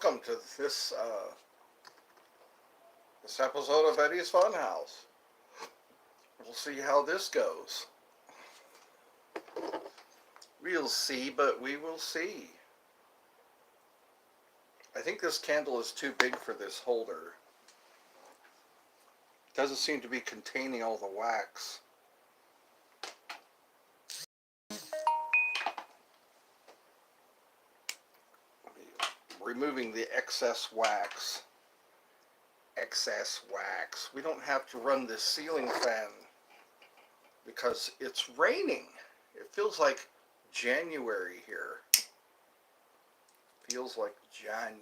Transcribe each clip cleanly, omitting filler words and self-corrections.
welcome to this episode of Eddie's Funhouse. We'll see how this goes. We'll see, but we will see. I think this candle is too big for this holder. It doesn't seem to be containing all the wax. Removing the excess wax. Excess wax. We don't have to run this ceiling fan because it's raining. It feels like January here. Feels like January.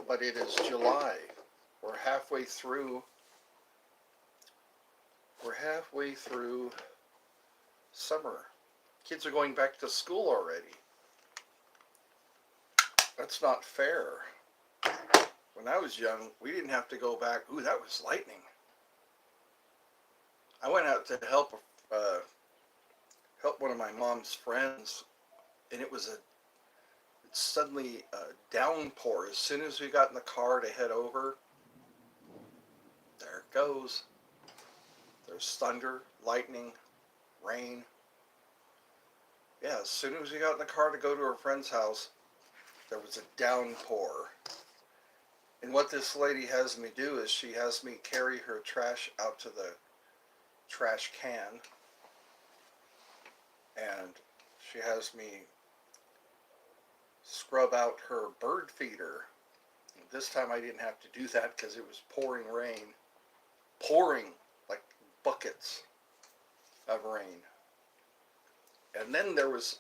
But it is July. We're halfway through. We're halfway through summer. Kids are going back to school already. That's not fair. When I was young, we didn't have to go back. Ooh, that was lightning. I went out to help one of my mom's friends, and it was suddenly a downpour. As soon as we got in the car to head over, there it goes. There's thunder, lightning, rain. Yeah, as soon as we got in the car to go to her friend's house, there was a downpour. And what this lady has me do is she has me carry her trash out to the trash can. And she has me scrub out her bird feeder. And this time I didn't have to do that because it was pouring rain. Pouring like buckets of rain. And then there was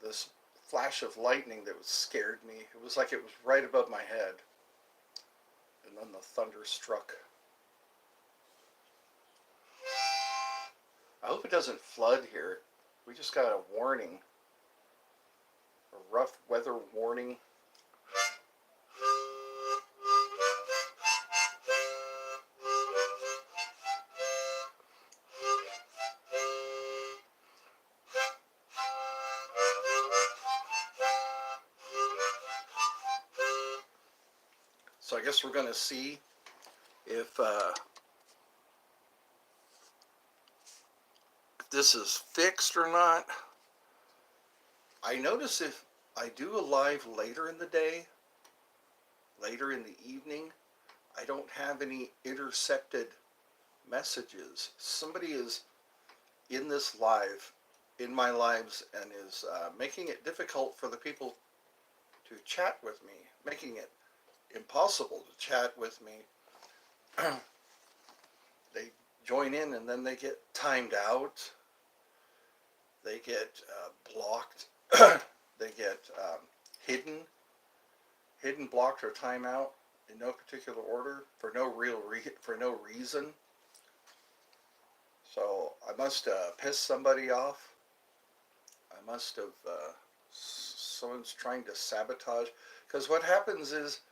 this flash of lightning that scared me. It was like it was right above my head. And then the thunder struck. I hope it doesn't flood here. We just got a warning. A rough weather warning. So I guess we're going to see if this is fixed or not. I notice if I do a live later in the day, later in the evening, I don't have any intercepted messages. Somebody is in this live, in my lives, and is making it difficult for the people to chat with me, making it impossible to chat with me. They join in and then they get timed out. They get blocked. They get hidden, blocked, or timeout in no particular order for no reason. So I must piss somebody off. I must have someone's trying to sabotage. Because what happens is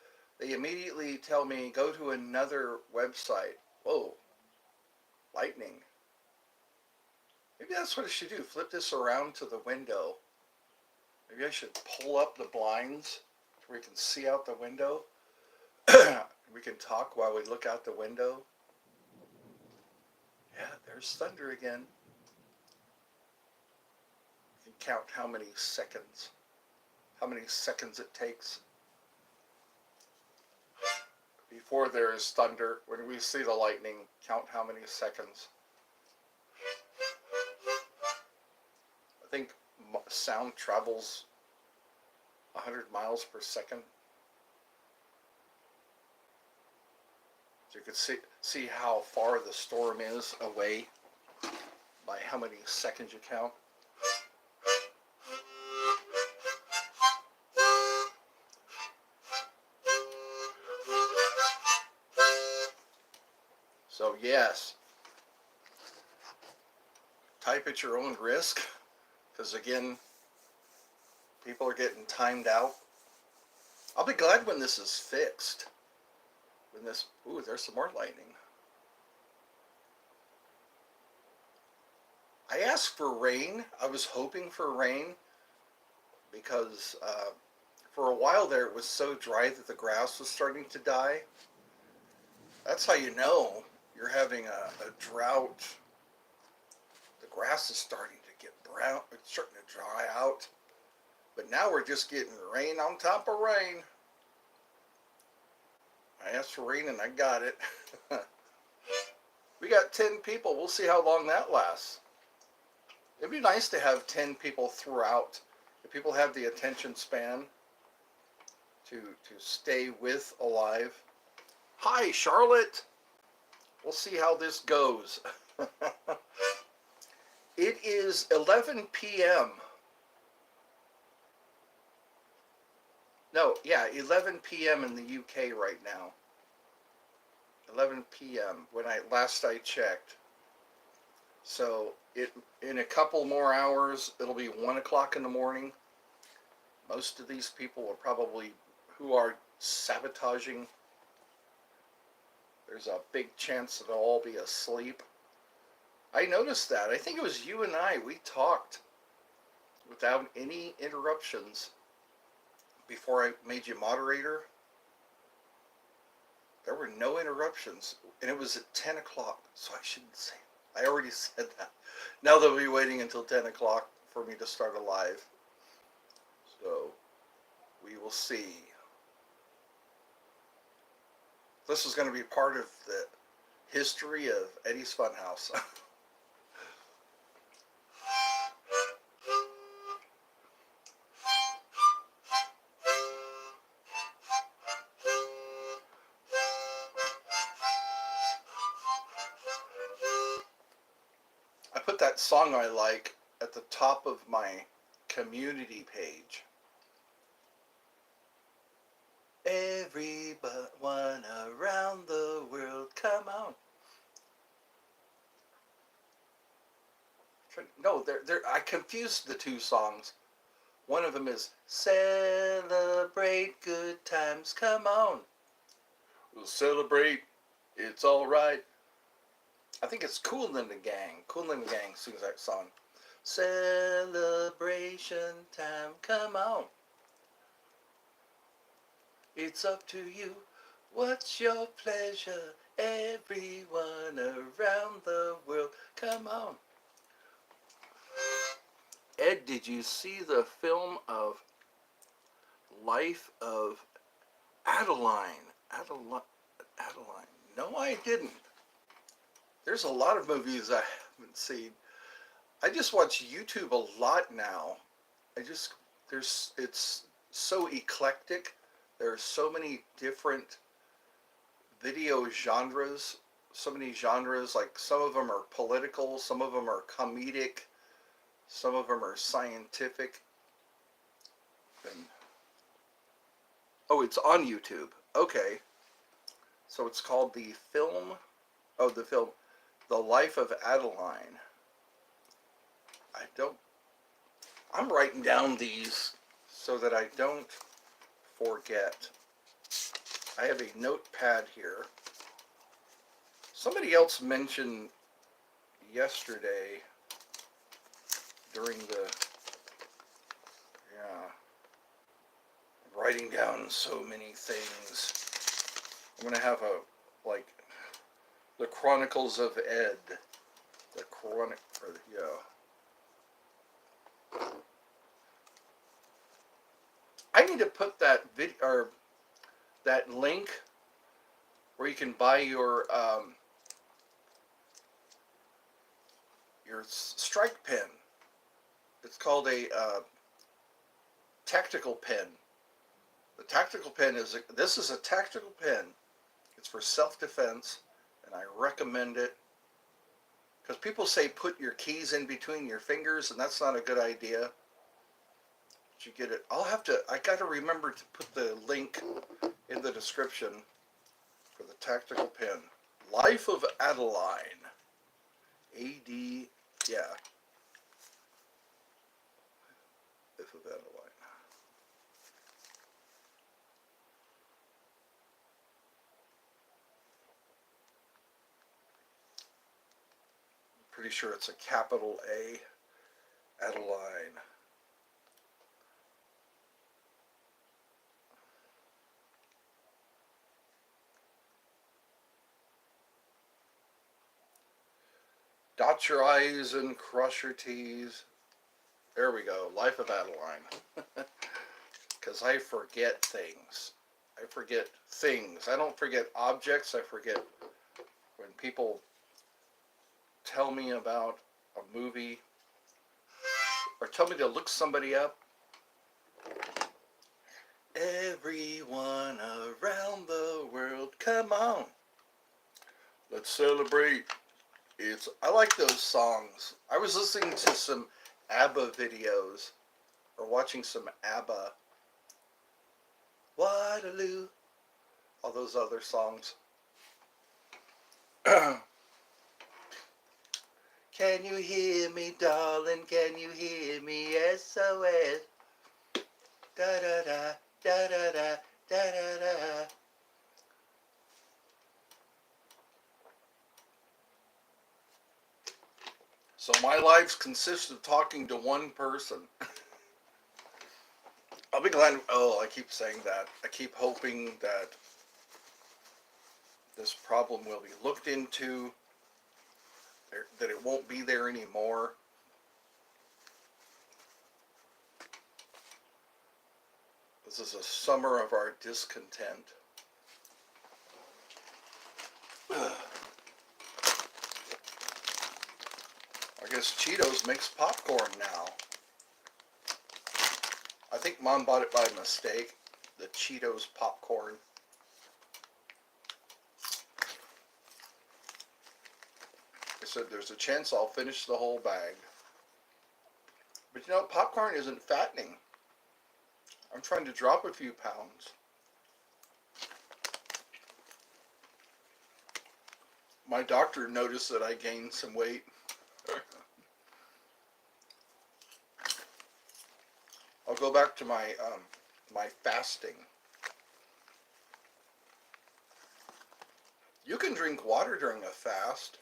they immediately tell me, go to another website. Whoa, lightning. Maybe that's what I should do. Flip this around to the window. Maybe I should pull up the blinds so we can see out the window. We can talk while we look out the window. Yeah, there's thunder again. You can count how many seconds it takes before there is thunder. When we see the lightning, count how many seconds. I think sound travels 100 miles per second. So you can see how far the storm is away by how many seconds you count. So yes, type at your own risk, because again, people are getting timed out. I'll be glad when this is fixed. When this, ooh, there's some more lightning. I asked for rain. I was hoping for rain, because for a while there it was so dry that the grass was starting to die. That's how you know you're having a drought. The grass is starting to get brown. It's starting to dry out. But now we're just getting rain on top of rain. I asked for rain and I got it. We got 10 people. We'll see how long that lasts. It'd be nice to have 10 people throughout. If people have the attention span to stay with alive. Hi, Charlotte. We'll see how this goes. It is 11 p.m. No, yeah, 11 p.m. in the UK right now. 11 p.m. when last I checked. So in a couple more hours, it'll be 1 o'clock in the morning. Most of these people are probably, who are sabotaging, there's a big chance that they'll all be asleep. I noticed that. I think it was you and I. We talked without any interruptions before I made you moderator. There were no interruptions. And it was at 10 o'clock. So I shouldn't say. I already said that. Now they'll be waiting until 10 o'clock for me to start a live. So we will see. This is going to be part of the history of Eddie's Funhouse. I put that song I like at the top of my community page. Everyone around the world, come on. No, I confused the two songs. One of them is Celebrate Good Times, come on. We'll celebrate, it's alright. I think it's Kool and the Gang. Kool and the Gang sings that song. Celebration time, come on. It's up to you. What's your pleasure? Everyone around the world, come on. Ed, did you see the film of Life of Adeline? Adeline. No, I didn't. There's a lot of movies I haven't seen. I just watch YouTube a lot now. It's so eclectic. There are so many different video genres. So many genres, like some of them are political, some of them are comedic, some of them are scientific. And, oh, it's on YouTube. Okay. So it's called the film The Life of Adeline. I'm writing down these so that I don't forget. I have a notepad here. Somebody else mentioned yesterday during I'm writing down so many things. I'm going to have the Chronicles of Ed. I need to put that video or that link where you can buy your strike pen. It's called a tactical pen. The tactical pen this is a tactical pen. It's for self-defense, and I recommend it. Because people say put your keys in between your fingers, and that's not a good idea. Did you get it? I got to remember to put the link in the description for the tactical pen. Life of Adeline. A-D, yeah. Life of Adeline. Pretty sure it's a capital A. Adeline. Dot your I's and cross your T's. There we go. Life of Adeline. Because I forget things. I forget things. I don't forget objects. I forget when people tell me about a movie or tell me to look somebody up. Everyone around the world, come on. Let's celebrate. I like those songs. I was listening to some ABBA videos or watching some ABBA. Waterloo. All those other songs. Can you hear me, darling? Can you hear me? SOS. Da da da da da da da da da. So my life consists of talking to one person. I'll be glad. Oh, I keep saying that. I keep hoping that this problem will be looked into, that it won't be there anymore. This is a summer of our discontent. I guess Cheetos makes popcorn now. I think Mom bought it by mistake, the Cheetos popcorn. I said there's a chance I'll finish the whole bag. But you know, popcorn isn't fattening. I'm trying to drop a few pounds. My doctor noticed that I gained some weight. I'll go back to my my fasting. You can drink water during a fast.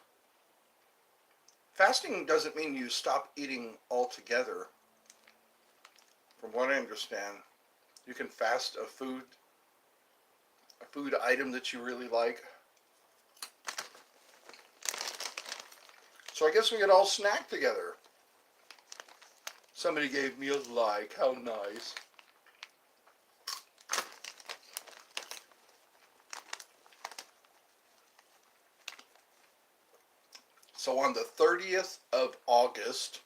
Fasting doesn't mean you stop eating altogether. From what I understand, you can fast a food item that you really like. So I guess we could all snack together. Somebody gave me a like. How nice. So on the 30th of August,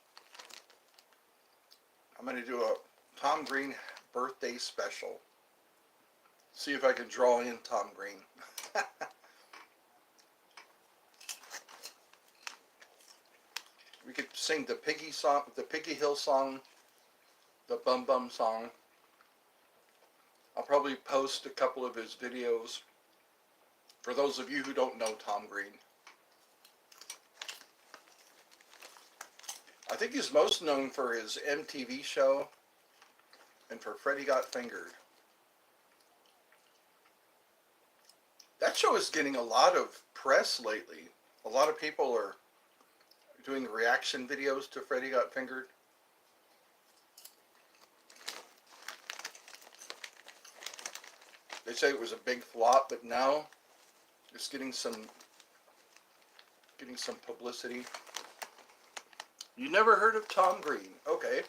I'm going to do a Tom Green birthday special. See if I can draw in Tom Green. We could sing the Piggy song, the Piggy Hill song, the Bum Bum song. I'll probably post a couple of his videos for those of you who don't know Tom Green. I think he's most known for his MTV show and for Freddie Got Fingered. That show is getting a lot of press lately. A lot of people are doing reaction videos to Freddie Got Fingered. They say it was a big flop, but now it's getting some publicity. You never heard of Tom Green? Okay.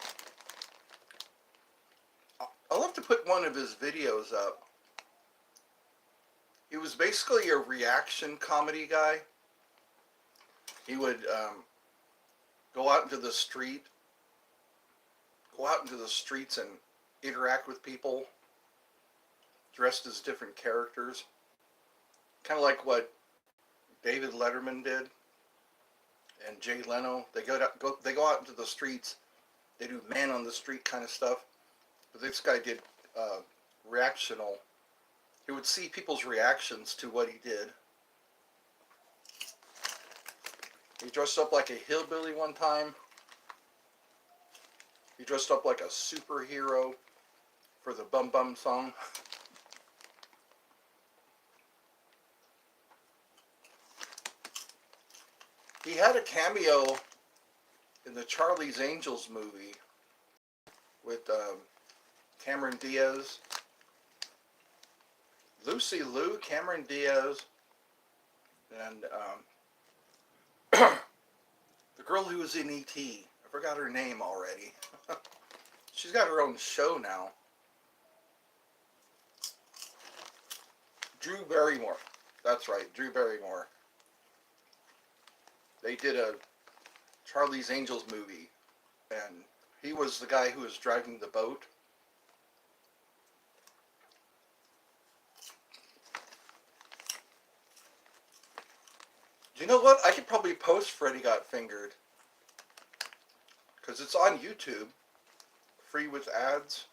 I'll have to put one of his videos up. He was basically a reaction comedy guy. He would go out into the streets and interact with people dressed as different characters. Kind of like what David Letterman did and Jay Leno. They go out into the streets. They do man on the street kind of stuff. But this guy did reactional. He would see people's reactions to what he did. He dressed up like a hillbilly one time. He dressed up like a superhero for the Bum Bum song. He had a cameo in the Charlie's Angels movie with Cameron Diaz, Lucy Liu, Cameron Diaz, and The girl who was in E.T. I forgot her name already. She's got her own show now. Drew Barrymore. That's right, Drew Barrymore. They did a Charlie's Angels movie, and he was the guy who was driving the boat. You know what? I could probably post Freddy Got Fingered, because it's on YouTube, free with ads.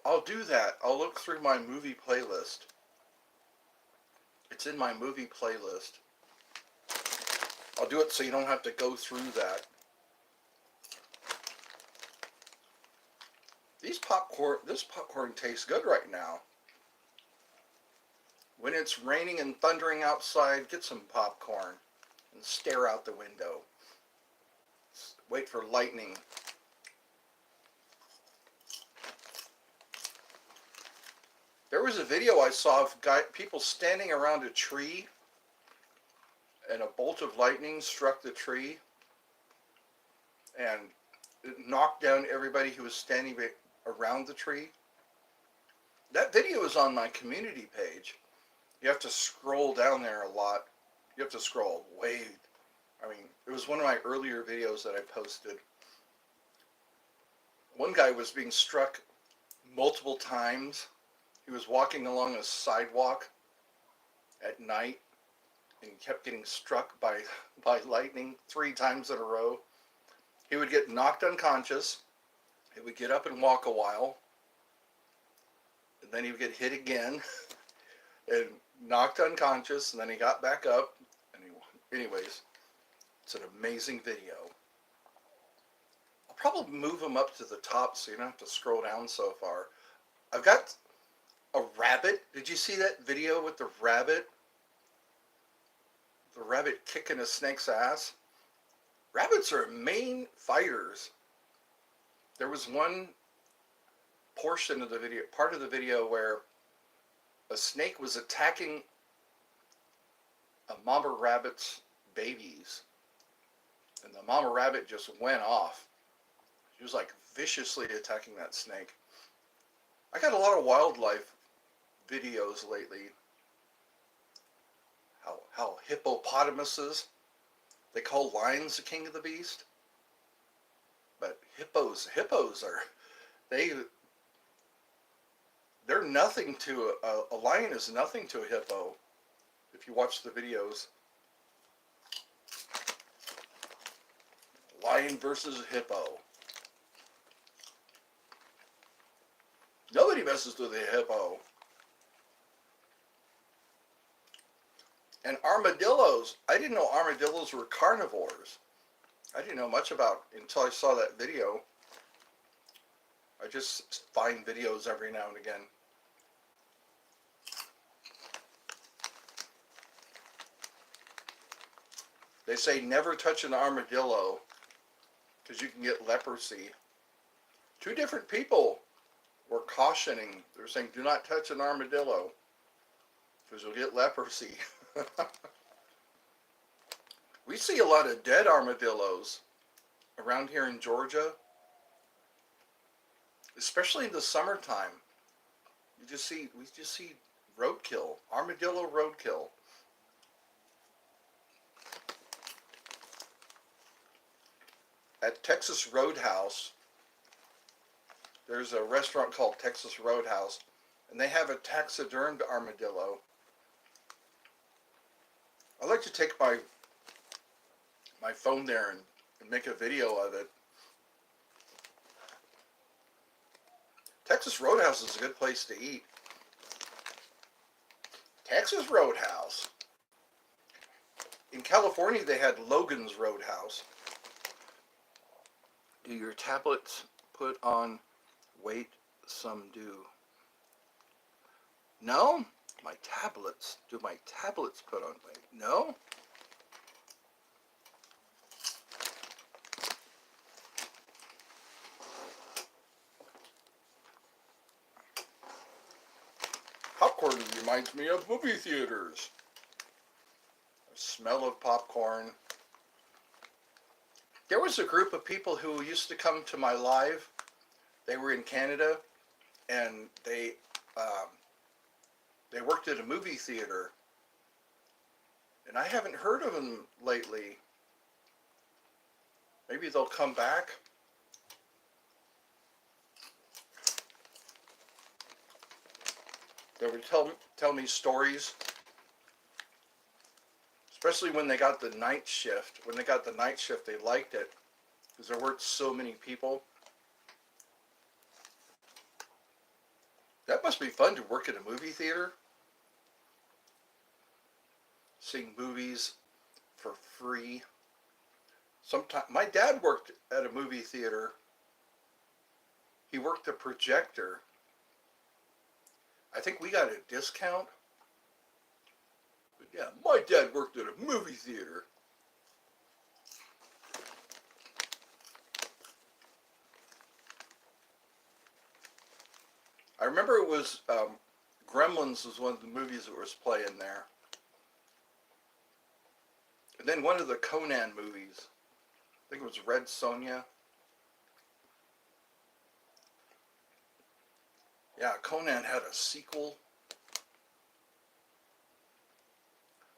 I'll do that. I'll look through my movie playlist. It's in my movie playlist. I'll do it so you don't have to go through that. This popcorn tastes good right now. When it's raining and thundering outside, get some popcorn and stare out the window. Wait for lightning. There was a video I saw of people standing around a tree, and a bolt of lightning struck the tree and it knocked down everybody who was standing around the tree. That video is on my community page. You have to scroll down there a lot. You have to scroll way. I mean, it was one of my earlier videos that I posted. One guy was being struck multiple times. He was walking along a sidewalk at night and he kept getting struck by lightning 3 times in a row. He would get knocked unconscious. He would get up and walk a while. And then he would get hit again and knocked unconscious, and then he got back up. And anyways, it's an amazing video. I'll probably move them up to the top so you don't have to scroll down so far. I've got a rabbit. Did you see that video with the rabbit? The rabbit kicking a snake's ass. Rabbits are main fighters. There was one portion of the video, part of the video, where a snake was attacking a mama rabbit's babies, and the mama rabbit just went off. She was like viciously attacking that snake. I got a lot of wildlife videos lately. How hippopotamuses, they call lions the king of the beast, but hippos are, they're nothing to a lion is nothing to a hippo. If you watch the videos, lion versus a hippo. Nobody messes with a hippo. And armadillos. I didn't know armadillos were carnivores. I didn't know much about it until I saw that video. I just find videos every now and again. They say never touch an armadillo because you can get leprosy. 2 different people were cautioning. They're saying do not touch an armadillo because you'll get leprosy. We see a lot of dead armadillos around here in Georgia, especially in the summertime. We just see roadkill, armadillo roadkill. At Texas Roadhouse, there's a restaurant called Texas Roadhouse, and they have a taxidermed armadillo. I like to take my phone there and make a video of it. Texas Roadhouse is a good place to eat. Texas Roadhouse. In California, they had Logan's Roadhouse. Do your tablets put on weight? Some do. No? My tablets. Do my tablets put on weight? No? Popcorn reminds me of movie theaters. The smell of popcorn. There was a group of people who used to come to my live. They were in Canada, and they worked at a movie theater, and I haven't heard of them lately. Maybe they'll come back. They would tell me stories, especially when they got the night shift. When they got the night shift, they liked it because there weren't so many people. That must be fun to work at a movie theater, seeing movies for free. Sometimes my dad worked at a movie theater. He worked the projector. I think we got a discount. But yeah, my dad worked at a movie theater. I remember it was Gremlins was one of the movies that was playing there. And then one of the Conan movies. I think it was Red Sonja. Yeah, Conan had a sequel.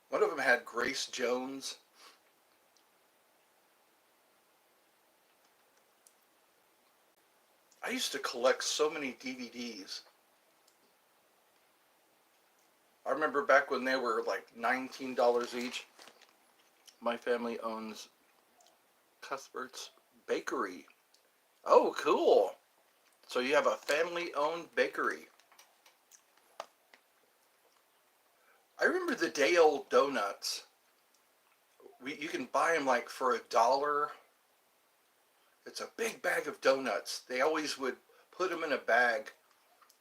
One of them had Grace Jones. I used to collect so many DVDs. I remember back when they were like $19 each. My family owns Cuthbert's Bakery. Oh, cool. So you have a family-owned bakery. I remember the day-old donuts. You can buy them like for $1. It's a big bag of donuts. They always would put them in a bag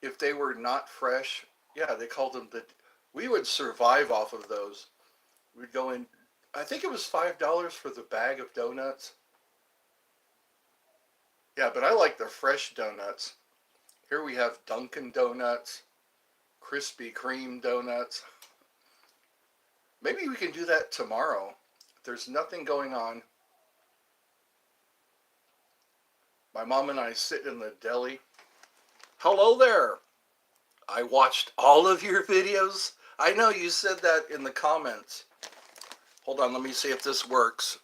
if they were not fresh. Yeah, they called them we would survive off of those. We'd go in, I think it was $5 for the bag of donuts. Yeah, but I like the fresh donuts. Here we have Dunkin' Donuts, Krispy Kreme donuts. Maybe we can do that tomorrow. If there's nothing going on. My mom and I sit in the deli. Hello there. I watched all of your videos. I know you said that in the comments. Hold on, let me see if this works.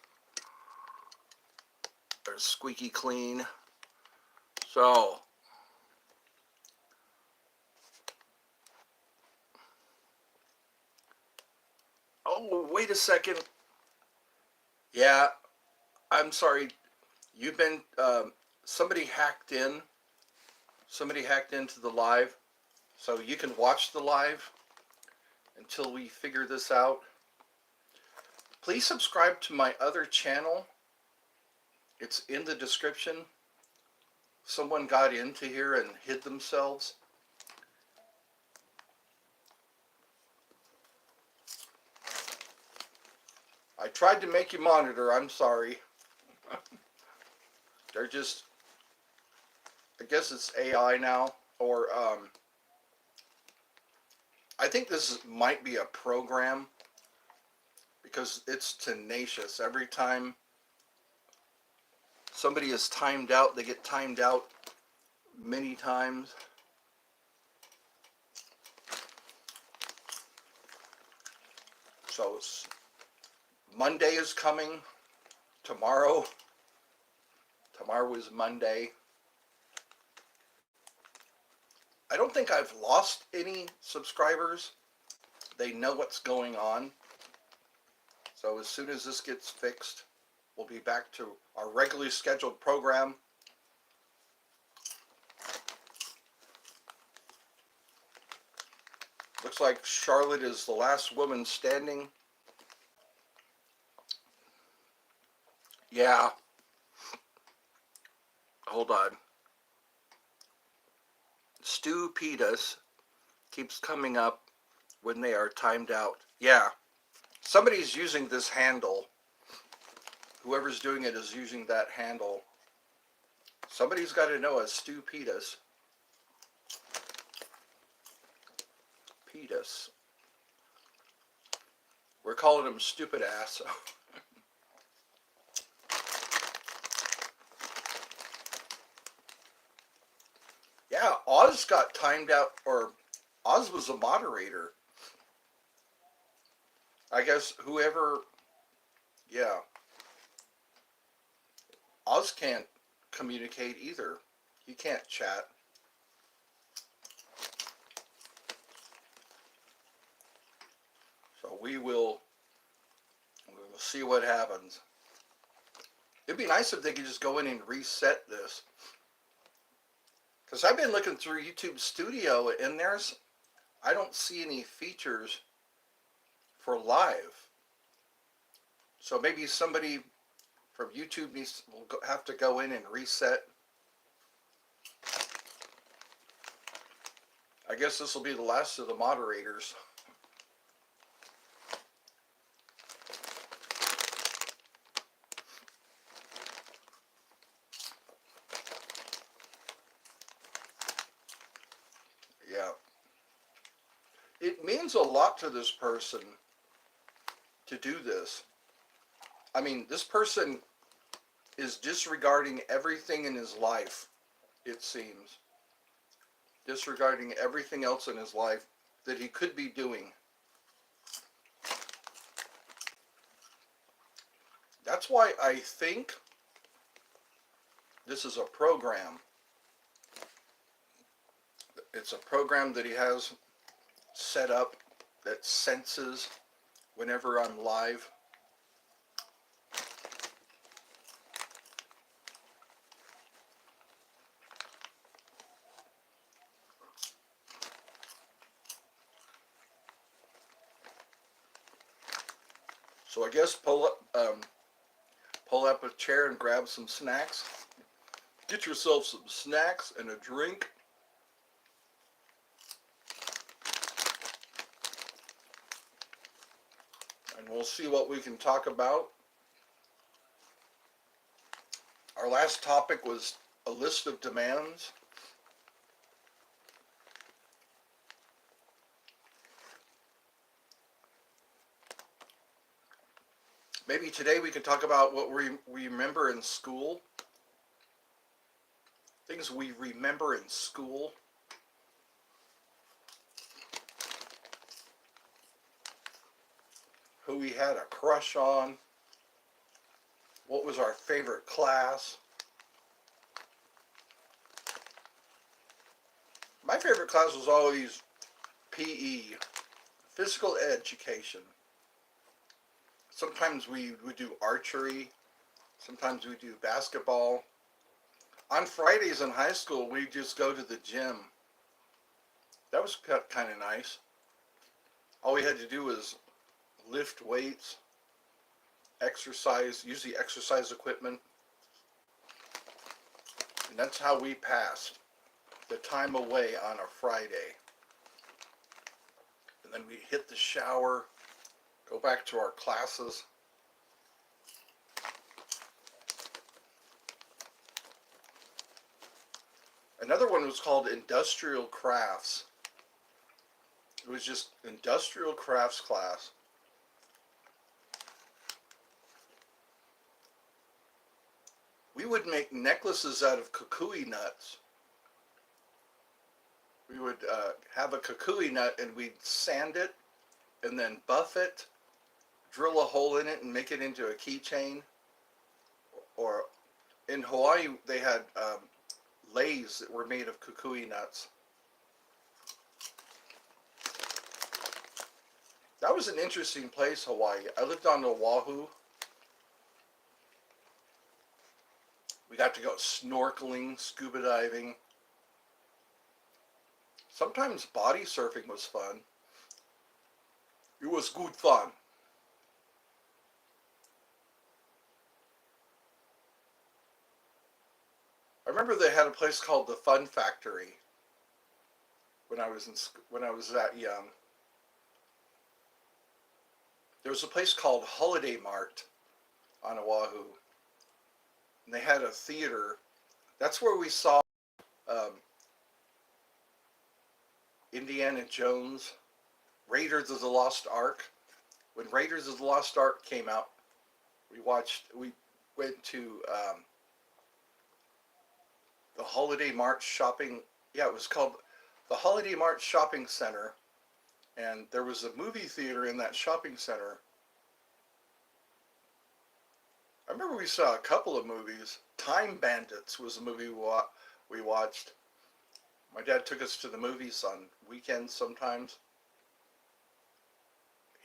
There's squeaky clean. So, oh, wait a second. Yeah, I'm sorry. You've been, somebody hacked in. Somebody hacked into the live. So you can watch the live until we figure this out. Please subscribe to my other channel. It's in the description. Someone got into here and hid themselves. I tried to make you monitor. I'm sorry. They're just, I guess it's AI now, or I think this might be a program because it's tenacious. Every time somebody is timed out, they get timed out many times. So Monday is coming. Tomorrow is Monday. I don't think I've lost any subscribers. They know what's going on. So as soon as this gets fixed, we'll be back to our regularly scheduled program. Looks like Charlotte is the last woman standing. Yeah. Hold on. Stupidas keeps coming up when they are timed out. Yeah. Somebody's using this handle. Whoever's doing it is using that handle. Somebody's got to know a Stupidas. Petus. We're calling him stupid ass. Yeah, Oz got timed out, or Oz was a moderator. I guess whoever, yeah, Oz can't communicate either. He can't chat. So we will see what happens. It'd be nice if they could just go in and reset this. Because I've been looking through YouTube Studio and I don't see any features for live. So maybe somebody from YouTube will have to go in and reset. I guess this will be the last of the moderators. Yeah. It means a lot to this person to do this. I mean, this person is disregarding everything in his life, it seems. Disregarding everything else in his life that he could be doing. That's why I think this is a program. It's a program that he has set up that senses whenever I'm live. So I guess pull up a chair and grab some snacks. Get yourself some snacks and a drink. And we'll see what we can talk about. Our last topic was a list of demands. Maybe today we can talk about what we remember in school. Things we remember in school. Who we had a crush on. What was our favorite class? My favorite class was always PE, physical education. Sometimes we would do archery. Sometimes we do basketball. On Fridays in high school, we just go to the gym. That was kind of nice. All we had to do was lift weights, exercise, use the exercise equipment. And that's how we passed the time away on a Friday. And then we hit the shower, go back to our classes. Another one was called Industrial Crafts. It was just industrial crafts class. We would make necklaces out of kukui nuts. We would have a kukui nut and we'd sand it and then buff it, drill a hole in it and make it into a keychain. Or in Hawaii, they had leis that were made of kukui nuts. That was an interesting place, Hawaii. I lived on Oahu. We got to go snorkeling, scuba diving. Sometimes body surfing was fun. It was good fun. I remember they had a place called the Fun Factory when I was that young. There was a place called Holiday Mart on Oahu, and they had a theater. That's where we saw Indiana Jones, Raiders of the Lost Ark. When Raiders of the Lost Ark came out, we went to the Holiday Mart shopping Yeah, it was called the Holiday Mart Shopping Center, and there was a movie theater in that shopping center. I remember we saw a couple of movies. Time Bandits was a movie we watched. My dad took us to the movies on weekends sometimes.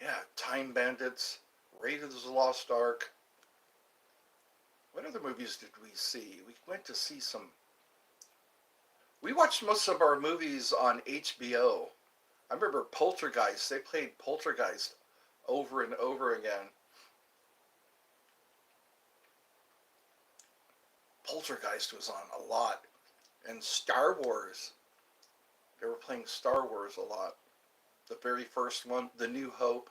Yeah, Time Bandits, Raiders of the Lost Ark. What other movies did we see? We went to see some. We watched most of our movies on HBO. I remember Poltergeist. They played Poltergeist over and over again. Poltergeist was on a lot. And Star Wars. They were playing Star Wars a lot. The very first one, The New Hope.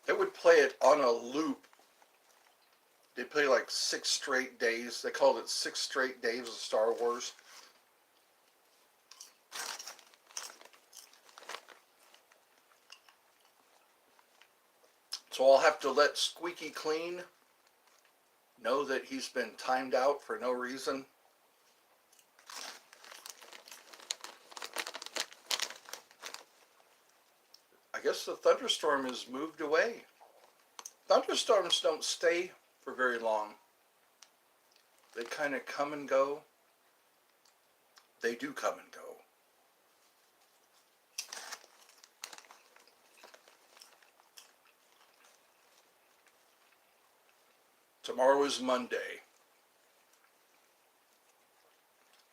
They would play it on a loop. They play like 6 straight days. They called it 6 straight days of Star Wars. So I'll have to let Squeaky Clean know that he's been timed out for no reason. I guess the thunderstorm has moved away. Thunderstorms don't stay for very long. They kind of come and go. They do come and go. Tomorrow is Monday.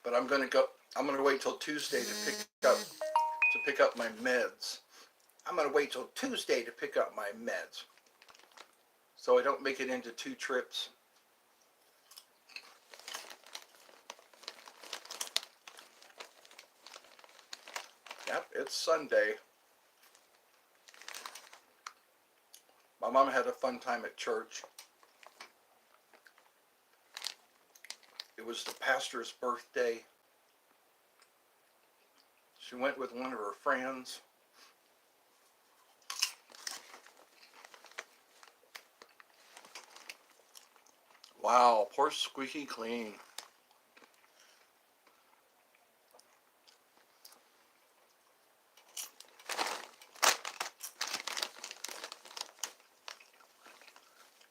But I'm going to wait till Tuesday to pick up my meds. I'm going to wait till Tuesday to pick up my meds, so I don't make it into 2 trips. Yep, it's Sunday. My mom had a fun time at church. It was the pastor's birthday. She went with one of her friends. Wow, poor Squeaky Clean.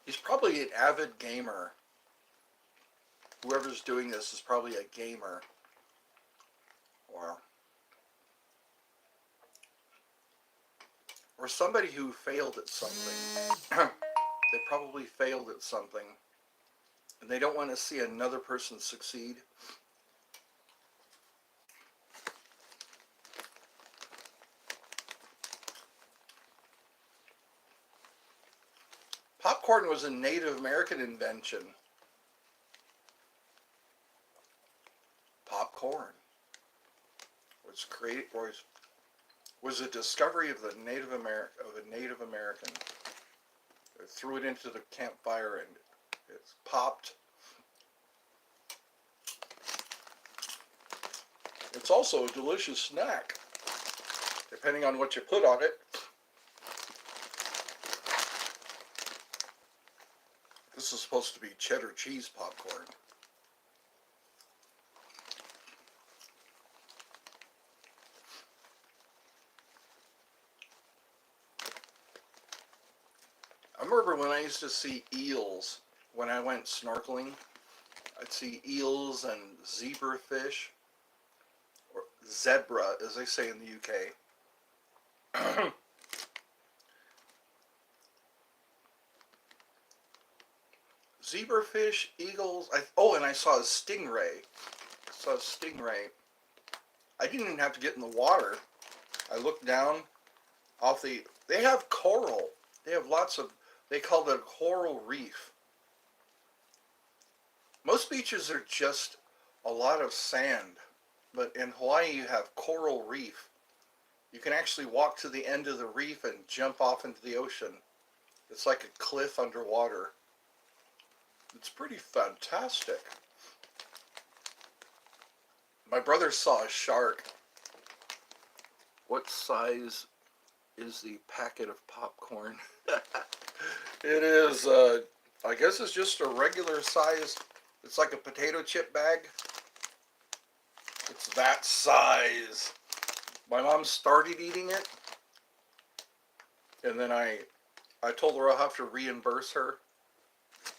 He's probably an avid gamer. Whoever's doing this is probably a gamer. Or somebody who failed at something. They probably failed at something, and they don't want to see another person succeed. Popcorn was a Native American invention. Popcorn was a discovery of a Native American. They threw it into the campfire and it's popped. It's also a delicious snack, depending on what you put on it. This is supposed to be cheddar cheese popcorn. I remember when I used to see eels when I went snorkeling. I'd see eels and zebrafish, or zebra as they say in the UK. Zebrafish, eagles, and I saw a stingray. I didn't even have to get in the water. I looked down they have coral. They have they call it a coral reef. Most beaches are just a lot of sand, but in Hawaii you have coral reef. You can actually walk to the end of the reef and jump off into the ocean. It's like a cliff underwater. It's pretty fantastic. My brother saw a shark. What size is the packet of popcorn? It is, I guess it's just a regular size. It's like a potato chip bag. It's that size. My mom started eating it, and then I told her I'll have to reimburse her.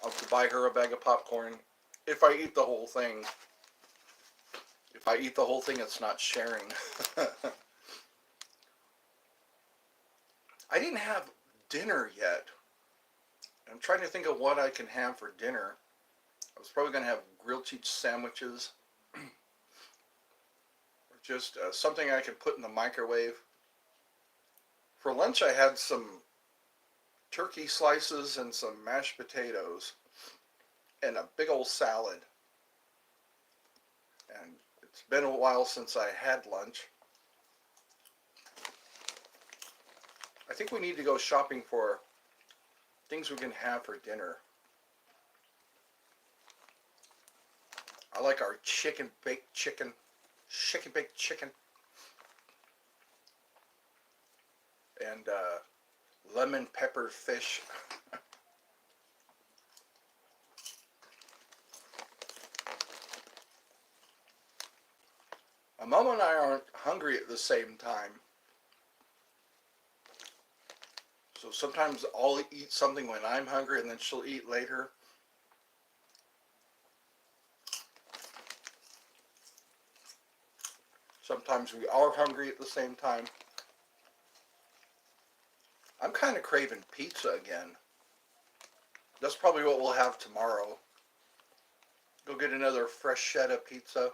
I'll have to buy her a bag of popcorn if I eat the whole thing. If I eat the whole thing, it's not sharing. I didn't have dinner yet. I'm trying to think of what I can have for dinner. I was probably going to have grilled cheese sandwiches. Or just something I could put in the microwave. For lunch, I had some turkey slices and some mashed potatoes and a big old salad. And it's been a while since I had lunch. I think we need to go shopping for things we can have for dinner. I like our baked chicken, baked chicken, and lemon pepper fish. My mom and I aren't hungry at the same time. So sometimes I'll eat something when I'm hungry and then she'll eat later. Sometimes we are hungry at the same time. I'm kind of craving pizza again. That's probably what we'll have tomorrow. Go get another freschetta pizza.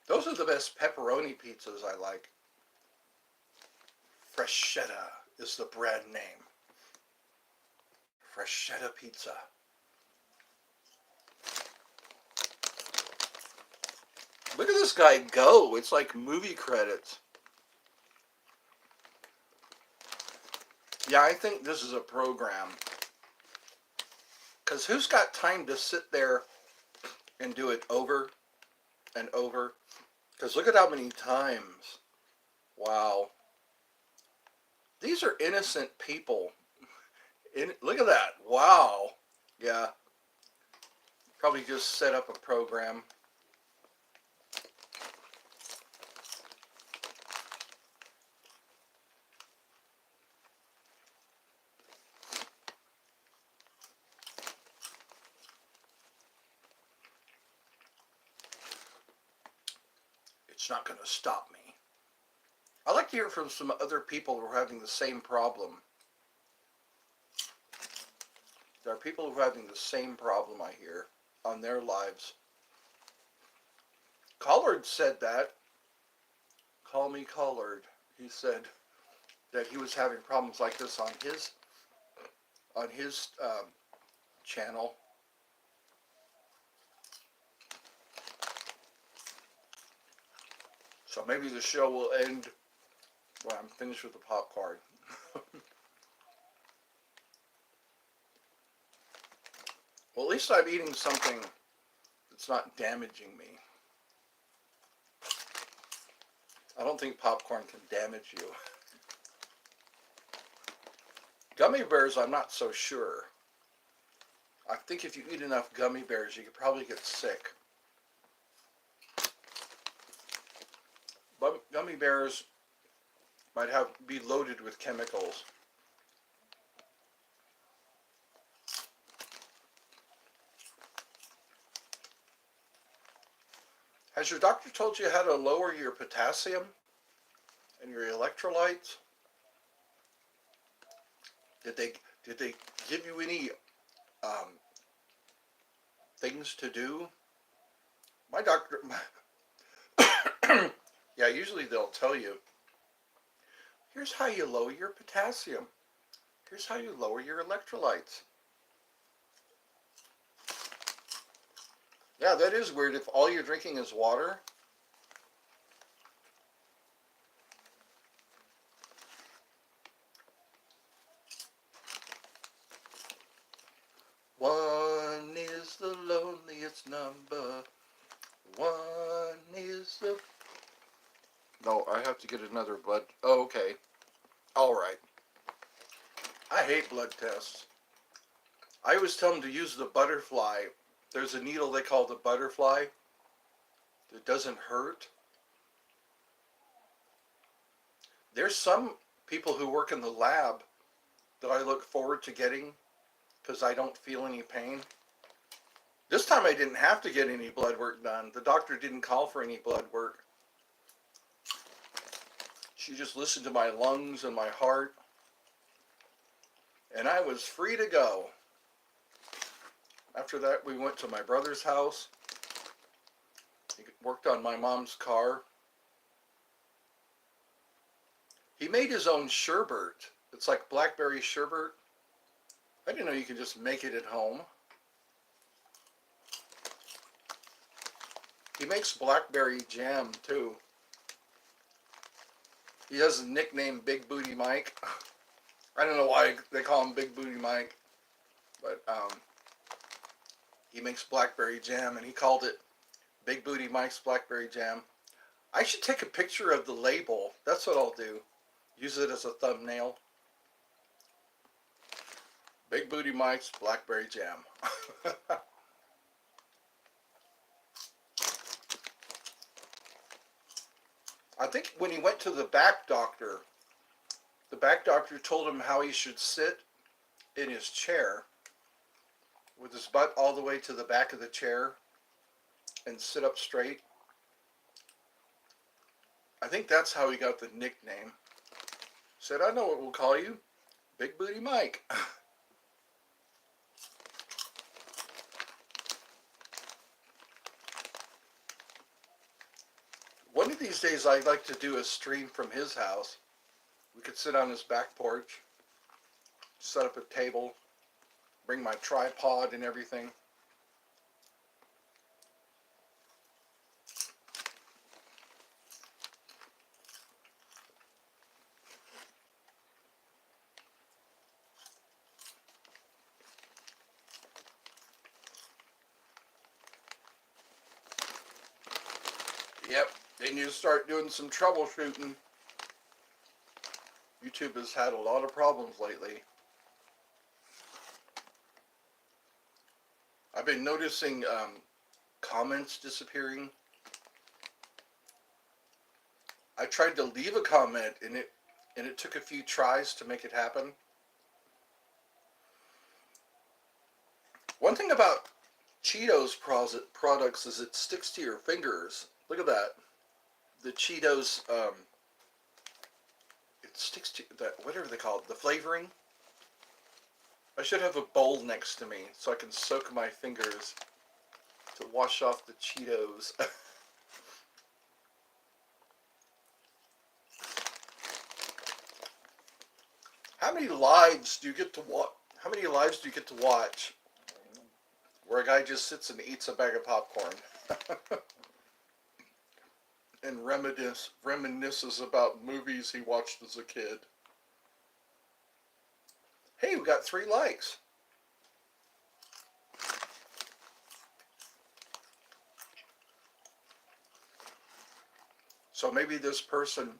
Those are the best pepperoni pizzas I like. Freschetta is the brand name. Freschetta pizza. Look at this guy go. It's like movie credits. Yeah, I think this is a program. Because who's got time to sit there and do it over and over? Because look at how many times. Wow. These are innocent people. Look at that. Wow. Yeah. Probably just set up a program. It's not going to stop me. I'd like to hear from some other people who are having the same problem. There are people who are having the same problem, I hear, on their lives. Collard said that. Call me Collard. He said that he was having problems like this on his channel. So maybe the show will end when I'm finished with the popcorn. Well, at least I'm eating something that's not damaging me. I don't think popcorn can damage you. Gummy bears, I'm not so sure. I think if you eat enough gummy bears, you could probably get sick. But gummy bears might be loaded with chemicals. Has your doctor told you how to lower your potassium and your electrolytes? Did they give you any things to do? My doctor, yeah, usually they'll tell you, here's how you lower your potassium. Here's how you lower your electrolytes. Yeah, that is weird if all you're drinking is water. One is the loneliest number. One is the... No, I have to get another blood. Oh, okay. All right. I hate blood tests. I always tell them to use the butterfly. There's a needle they call the butterfly. It doesn't hurt. There's some people who work in the lab that I look forward to getting because I don't feel any pain. This time I didn't have to get any blood work done. The doctor didn't call for any blood work. She just listened to my lungs and my heart, and I was free to go. After that, we went to my brother's house. He worked on my mom's car. He made his own sherbet. It's like blackberry sherbet. I didn't know you could just make it at home. He makes blackberry jam too. He has a nickname Big Booty Mike. I don't know why they call him Big Booty Mike, but he makes blackberry jam, and he called it Big Booty Mike's Blackberry Jam. I should take a picture of the label. That's what I'll do. Use it as a thumbnail. Big Booty Mike's Blackberry Jam. I think when he went to the back doctor told him how he should sit in his chair with his butt all the way to the back of the chair and sit up straight. I think that's how he got the nickname. Said, I know what we'll call you, Big Booty Mike. One of these days I'd like to do a stream from his house. We could sit on his back porch, set up a table, bring my tripod and everything. Yep, then you start doing some troubleshooting. YouTube has had a lot of problems lately. I've been noticing comments disappearing. I tried to leave a comment and it took a few tries to make it happen. One thing about Cheetos products is it sticks to your fingers. Look at that. The Cheetos, it sticks to that, whatever they call it, the flavoring. I should have a bowl next to me so I can soak my fingers to wash off the Cheetos. How many lives do you get to watch? How many lives do you get to watch where a guy just sits and eats a bag of popcorn and reminisces about movies he watched as a kid? Hey, we got 3 likes. So maybe this person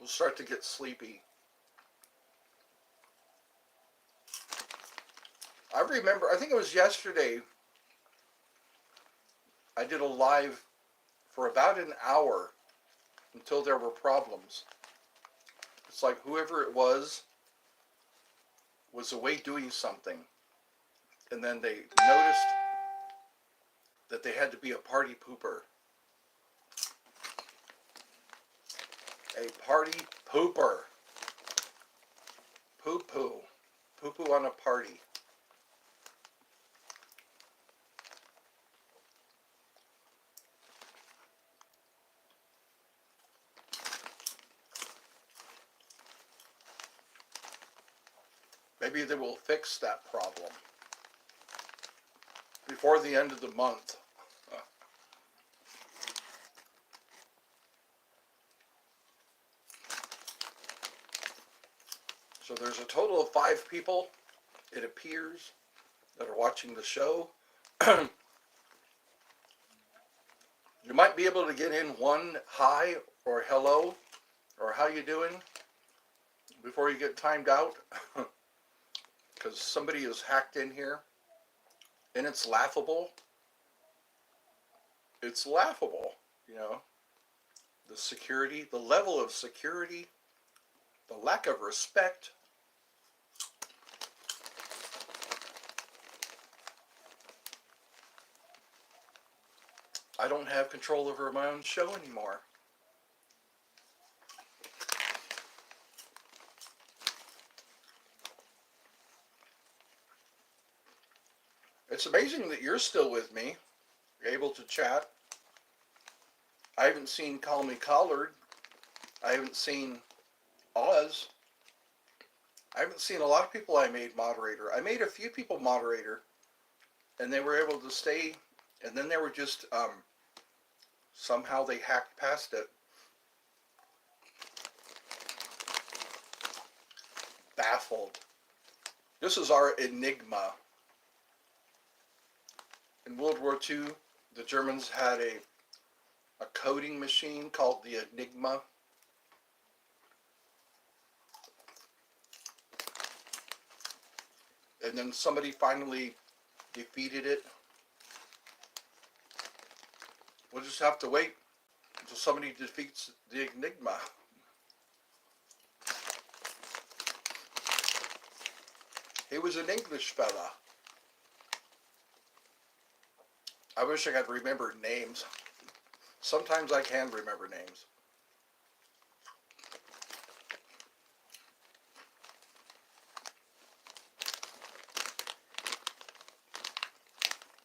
will start to get sleepy. I remember, I think it was yesterday, I did a live for about an hour until there were problems. It's like whoever it was away doing something, and then they noticed that they had to be a party pooper. A party pooper. Poo-poo. Poo-poo on a party. Maybe they will fix that problem before the end of the month. So there's a total of 5 people, it appears, that are watching the show. You might be able to get in one hi or hello or how you doing before you get timed out. because somebody has hacked in here, and it's laughable. It's laughable, you know. The security, the level of security, the lack of respect. I don't have control over my own show anymore. It's amazing that you're still with me. You're able to chat. I haven't seen Call Me Collard. I haven't seen Oz. I haven't seen a lot of people I made moderator. I made a few people moderator, and they were able to stay, and then they were just, somehow they hacked past it. Baffled. This is our enigma. In World War II, the Germans had a coding machine called the Enigma. And then somebody finally defeated it. We'll just have to wait until somebody defeats the Enigma. He was an English fella. I wish I could remember names. Sometimes I can remember names.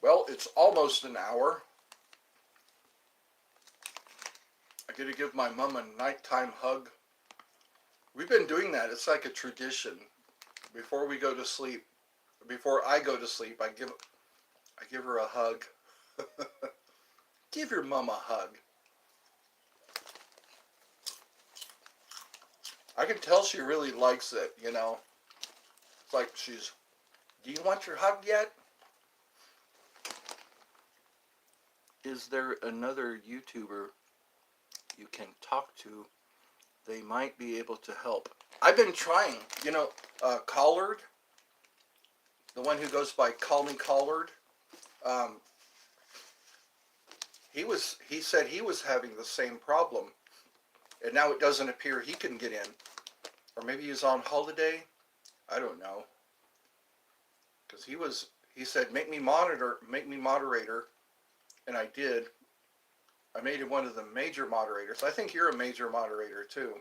Well, it's almost an hour. I get to give my mom a nighttime hug. We've been doing that. It's like a tradition. Before we go to sleep, before I go to sleep, I give her a hug. Give your mom a hug. I can tell she really likes it, you know. It's like she's, do you want your hug yet? Is there another YouTuber you can talk to? They might be able to help. I've been trying, you know, Collard, the one who goes by Call Me Collard. He said he was having the same problem, and now it doesn't appear he can get in. Or maybe he's on holiday. I don't know. Because he said, make me moderator, and I did. I made him one of the major moderators. I think you're a major moderator too.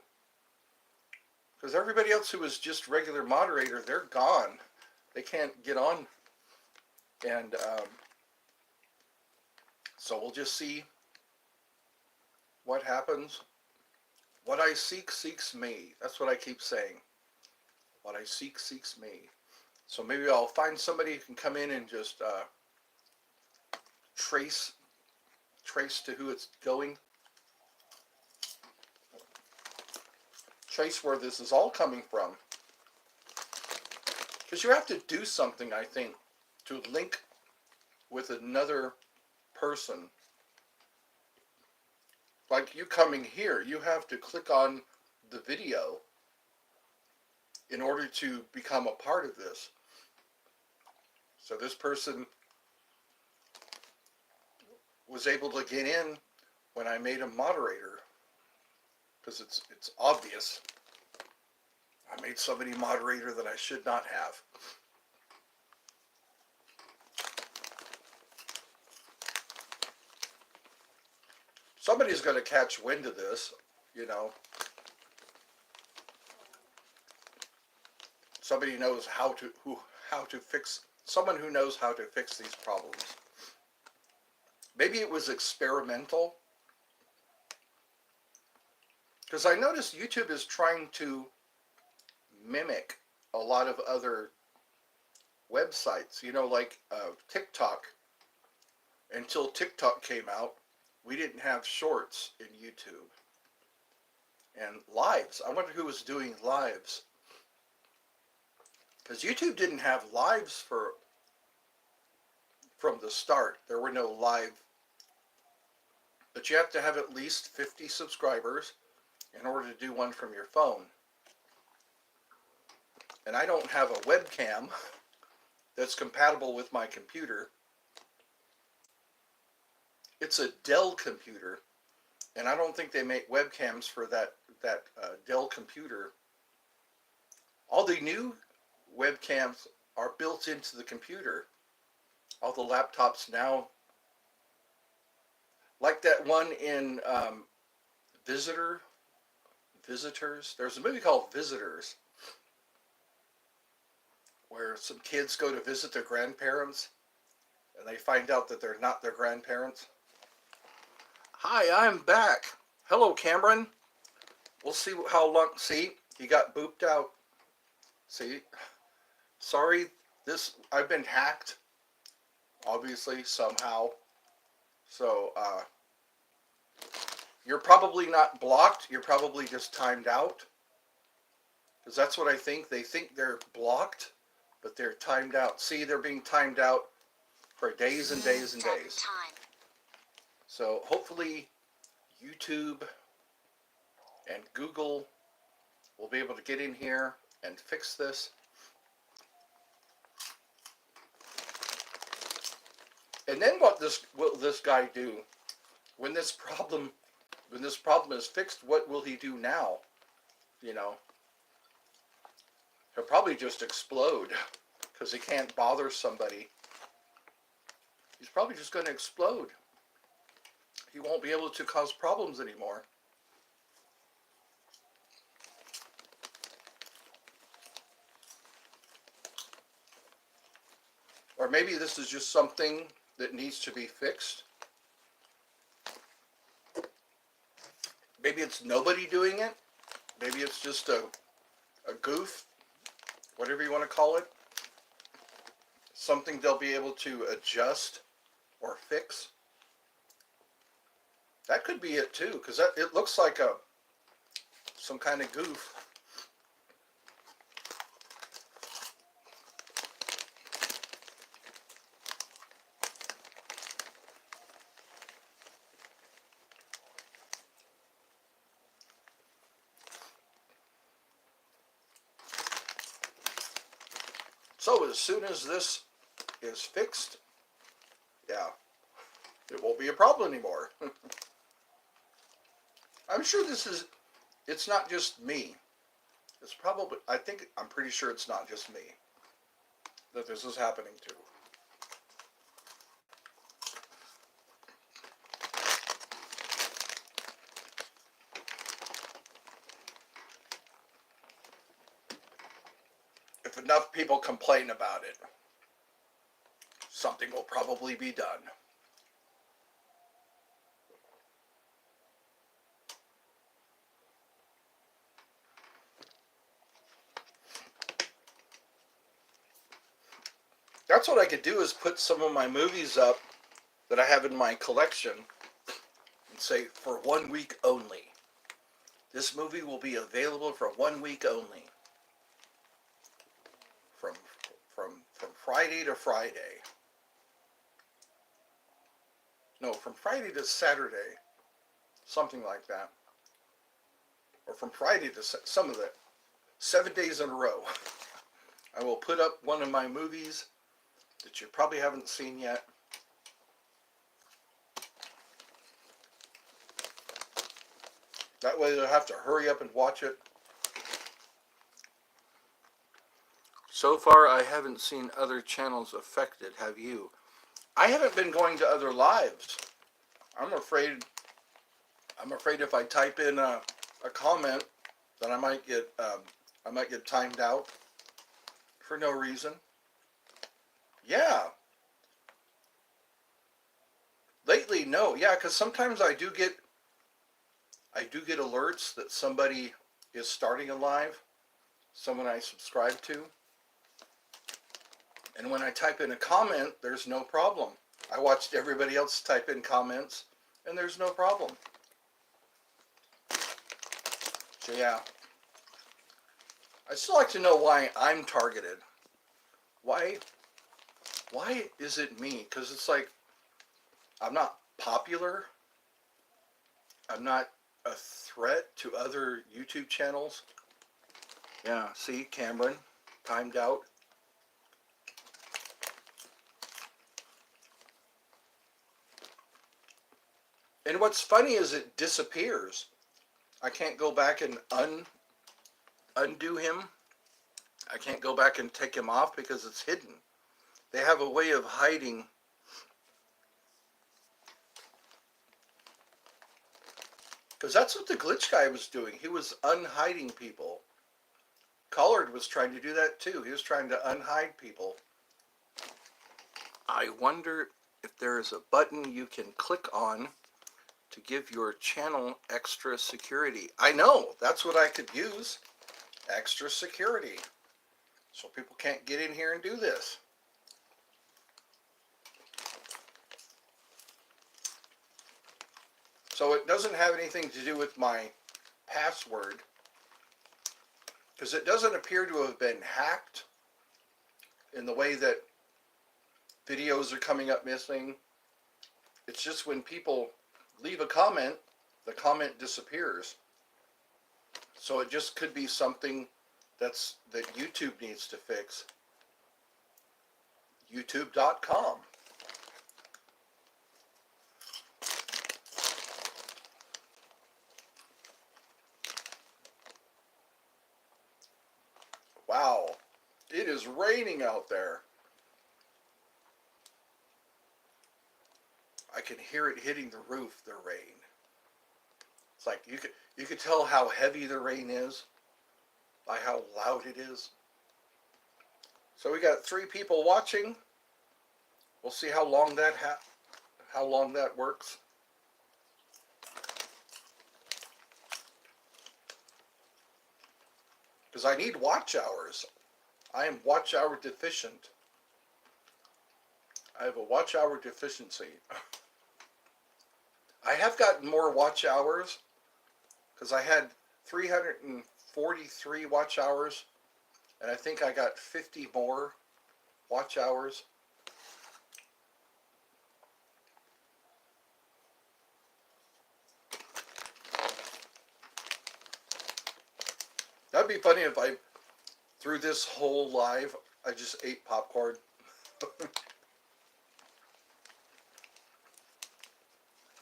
Because everybody else who was just regular moderator, they're gone. They can't get on. And so we'll just see what happens. What I seek seeks me. That's what I keep saying. What I seek seeks me. So maybe I'll find somebody who can come in and just trace to who it's going. Trace where this is all coming from. Because you have to do something, I think, to link with another person. Like you coming here, you have to click on the video in order to become a part of this. So this person was able to get in when I made him moderator. Because it's obvious. I made somebody moderator that I should not have. Somebody's going to catch wind of this, you know. Somebody knows how to fix, someone who knows how to fix these problems. Maybe it was experimental. Because I noticed YouTube is trying to mimic a lot of other websites, you know, like TikTok. Until TikTok came out, we didn't have shorts in YouTube. And lives. I wonder who was doing lives. Because YouTube didn't have lives from the start. There were no live. But you have to have at least 50 subscribers in order to do one from your phone. and I don't have a webcam that's compatible with my computer. It's a Dell computer, and I don't think they make webcams for that Dell computer. All the new webcams are built into the computer. All the laptops now, like that one in Visitors. There's a movie called Visitors, where some kids go to visit their grandparents, and they find out that they're not their grandparents. Hi, I'm back. Hello, Cameron. We'll see how long. See, he got booped out. See, sorry. I've been hacked, obviously, somehow. So, you're probably not blocked. You're probably just timed out. Because that's what I think. They think they're blocked, but they're timed out. See, they're being timed out for days and days and days. So hopefully YouTube and Google will be able to get in here and fix this. And then what will this guy do? When this problem is fixed, what will he do now? You know, he'll probably just explode because he can't bother somebody. He's probably just going to explode. He won't be able to cause problems anymore. Or maybe this is just something that needs to be fixed. Maybe it's nobody doing it. Maybe it's just a goof, whatever you want to call it. Something they'll be able to adjust or fix. That could be it too, because it looks like some kind of goof. So as soon as this is fixed, yeah, it won't be a problem anymore. I'm sure it's not just me. It's probably, I'm pretty sure it's not just me that this is happening to. If enough people complain about it, something will probably be done. That's what I could do, is put some of my movies up that I have in my collection and say, for 1 week only. This movie will be available for 1 week only. From Friday to Friday. No, from Friday to Saturday. Something like that. Or from Friday to some of the 7 days in a row. I will put up one of my movies that you probably haven't seen yet. That way you'll have to hurry up and watch it. So far, I haven't seen other channels affected. Have you? I haven't been going to other lives. I'm afraid if I type in a comment, then I might get timed out for no reason. Yeah. Lately, no. Yeah, because sometimes I do get alerts that somebody is starting a live, someone I subscribe to. And when I type in a comment, there's no problem. I watched everybody else type in comments, and there's no problem. So yeah. I'd still like to know why I'm targeted. Why is it me? Because it's like, I'm not popular. I'm not a threat to other YouTube channels. Yeah, see, Cameron. timed out. And what's funny is it disappears. I can't go back and undo him. I can't go back and take him off because it's hidden. They have a way of hiding. Because that's what the glitch guy was doing. He was unhiding people. Collard was trying to do that too. He was trying to unhide people. I wonder if there is a button you can click on to give your channel extra security. I know, that's what I could use. Extra security. So people can't get in here and do this. So it doesn't have anything to do with my password, because it doesn't appear to have been hacked in the way that videos are coming up missing. It's just when people leave a comment, the comment disappears. So it just could be something that YouTube needs to fix. YouTube.com. Wow, it is raining out there. I can hear it hitting the roof, the rain. It's like you could tell how heavy the rain is by how loud it is. So we got 3 people watching. We'll see how long that works. Because I need watch hours. I am watch hour deficient. I have a watch hour deficiency. I have gotten more watch hours because I had 343 watch hours, and I think I got 50 more watch hours. That'd be funny if I, through this whole live, I just ate popcorn.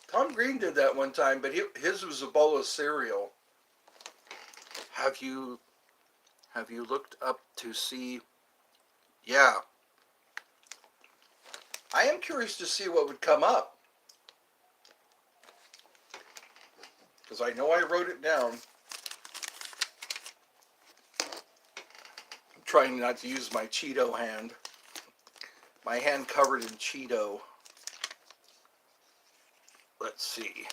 Tom Green did that one time, but his was a bowl of cereal. Have you looked up to see? Yeah. I am curious to see what would come up. Because I know I wrote it down. I'm trying not to use my Cheeto hand. My hand covered in Cheeto. Let's see.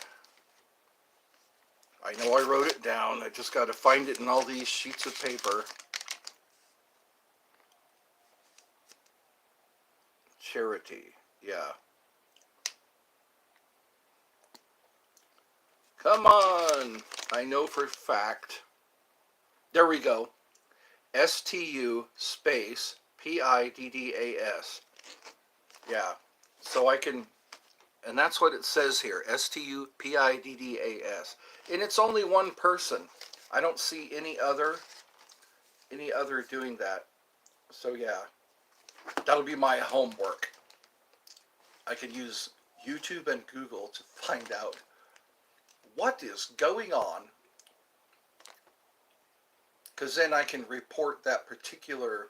I know I wrote it down. I just got to find it in all these sheets of paper. Charity. Yeah. Come on. I know for a fact. There we go. STU space PIDDAS. Yeah. So I can, and that's what it says here. STU PIDDAS. And it's only one person. I don't see any other doing that. So yeah. That'll be my homework. I can use YouTube and Google to find out what is going on. Because then I can report that particular.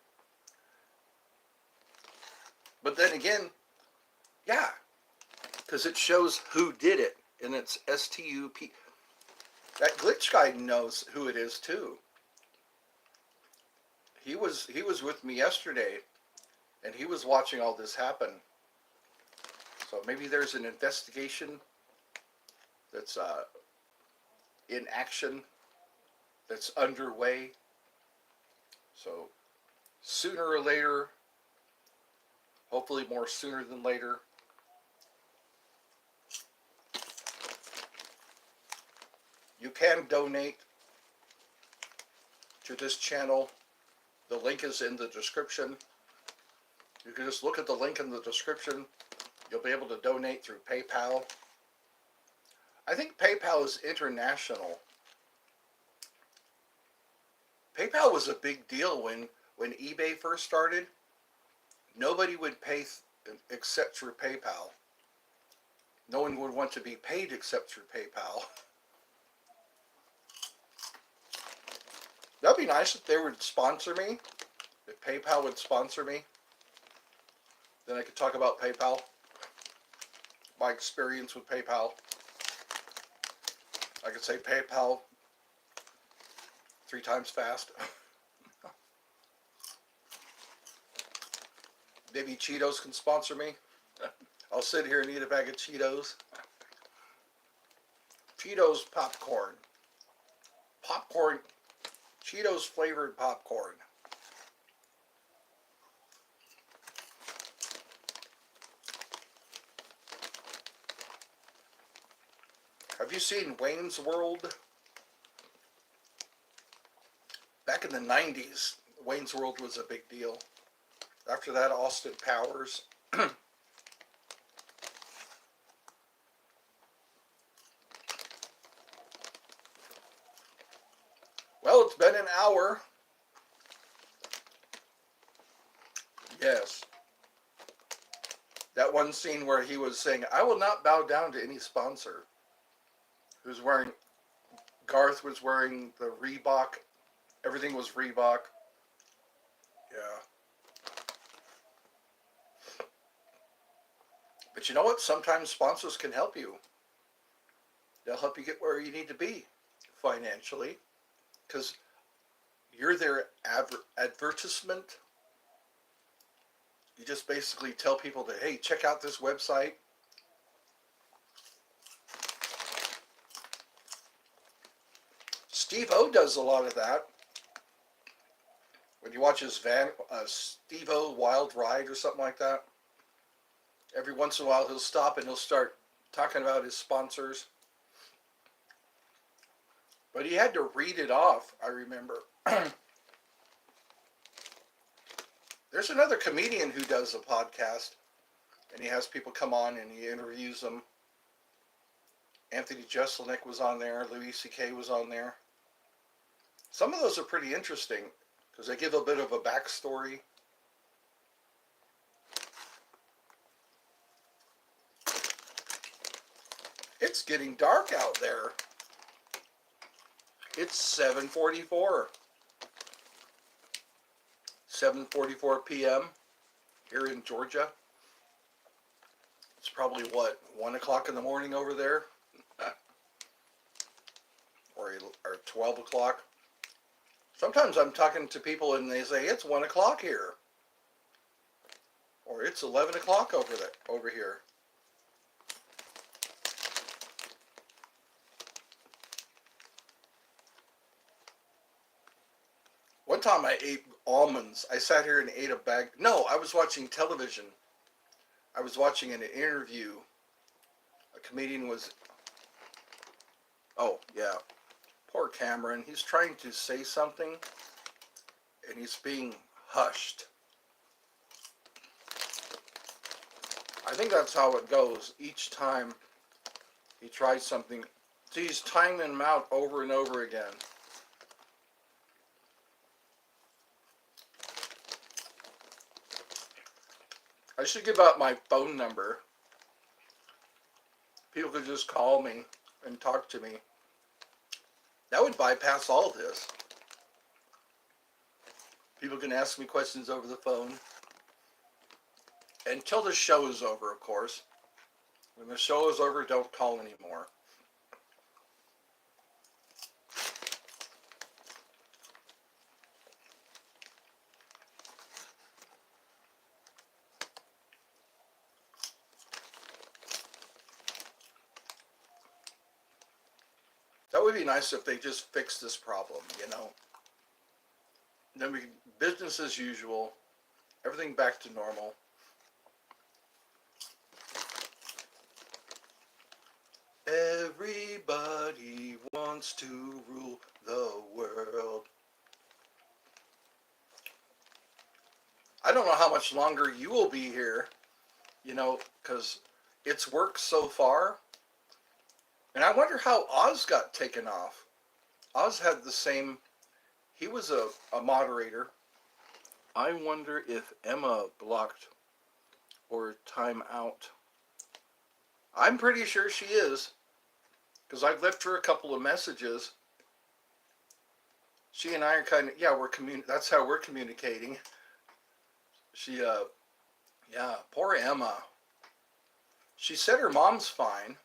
But then again, yeah. Because it shows who did it. And it's STUP. That glitch guy knows who it is too. He was with me yesterday. And he was watching all this happen. So maybe there's an investigation that's in action, that's underway. So sooner or later, hopefully more sooner than later, you can donate to this channel. The link is in the description. You can just look at the link in the description. You'll be able to donate through PayPal. I think PayPal is international. PayPal was a big deal when when eBay first started, nobody would pay except through PayPal. No one would want to be paid except through PayPal. That'd be nice if they would sponsor me. If PayPal would sponsor me, then I could talk about PayPal, my experience with PayPal. I could say PayPal 3 times fast. Maybe Cheetos can sponsor me. I'll sit here and eat a bag of Cheetos. Cheetos popcorn. Popcorn. Cheetos flavored popcorn. Have you seen Wayne's World? Back in the 90s, Wayne's World was a big deal. After that, Austin Powers. Well, it's been an hour. Yes. That one scene where he was saying, I will not bow down to any sponsor. Who's wearing, Garth was wearing the Reebok. Everything was Reebok. Yeah. But you know what? Sometimes sponsors can help you. They'll help you get where you need to be financially. Because you're their advertisement. You just basically tell people that, hey, check out this website. Steve O does a lot of that. When you watch his Steve O Wild Ride or something like that, every once in a while he'll stop and he'll start talking about his sponsors. But he had to read it off, I remember. There's another comedian who does a podcast, and he has people come on and he interviews them. Anthony Jeselnik was on there. Louis C.K. was on there. Some of those are pretty interesting because they give a bit of a backstory. It's getting dark out there. It's 7:44. 7:44 p.m. here in Georgia. It's probably, what, 1 o'clock in the morning over there? or 12 o'clock. Sometimes I'm talking to people and they say, it's 1 o'clock here. Or it's 11 o'clock over here. One time I ate almonds. I sat here and ate a bag. No, I was watching television. I was watching an interview. A comedian was... Oh, yeah. Poor Cameron. He's trying to say something, and he's being hushed. I think that's how it goes. Each time he tries something, so he's timing them out over and over again. I should give out my phone number. People could just call me and talk to me. That would bypass all of this. People can ask me questions over the phone. Until the show is over, of course. When the show is over, don't call anymore. That would be nice if they just fixed this problem, you know. Then business as usual, everything back to normal. Everybody wants to rule the world. I don't know how much longer you will be here, you know, because it's worked so far. And I wonder how Oz got taken off. Oz had the same, he was a moderator, I wonder if Emma blocked or time out. I'm pretty sure she is, because I've left her a couple of messages. She and I are kind of, yeah, that's how we're communicating. She, yeah, poor Emma. She said her mom's fine.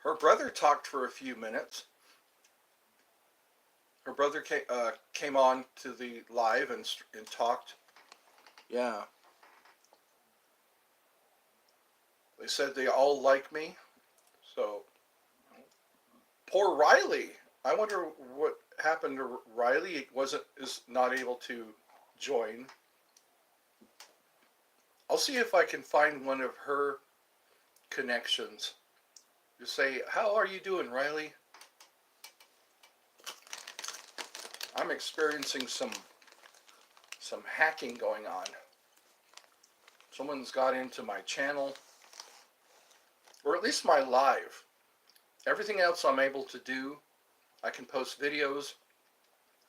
Her brother talked for a few minutes. Her brother came on to the live and talked. Yeah. They said they all like me. So, poor Riley. I wonder what happened to Riley. Is not able to join. I'll see if I can find one of her connections. Just say, how are you doing, Riley? I'm experiencing some hacking going on. Someone's got into my channel, or at least my live. Everything else I'm able to do. I can post videos,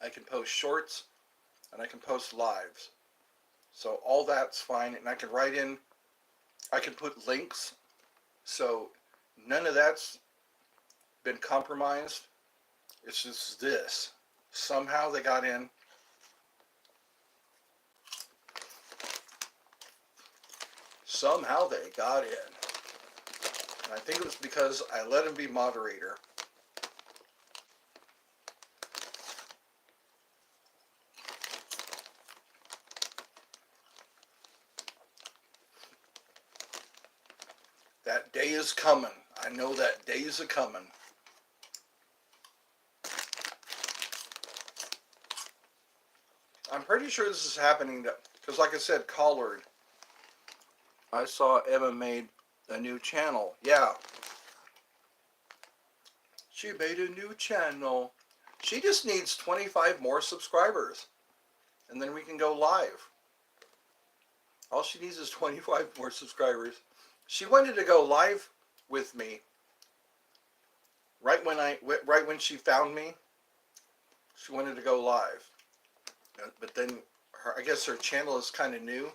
I can post shorts, and I can post lives. So all that's fine, and I can write in, I can put links. So none of that's been compromised. It's just this. Somehow they got in. Somehow they got in. And I think it was because I let him be moderator. That day is coming. I know that day is a-coming. I'm pretty sure this is happening because, like I said, Collard. I saw Emma made a new channel. Yeah. She made a new channel. She just needs 25 more subscribers. And then we can go live. All she needs is 25 more subscribers. She wanted to go live with me right when she found me. She wanted to go live. But then I guess her channel is kind of new.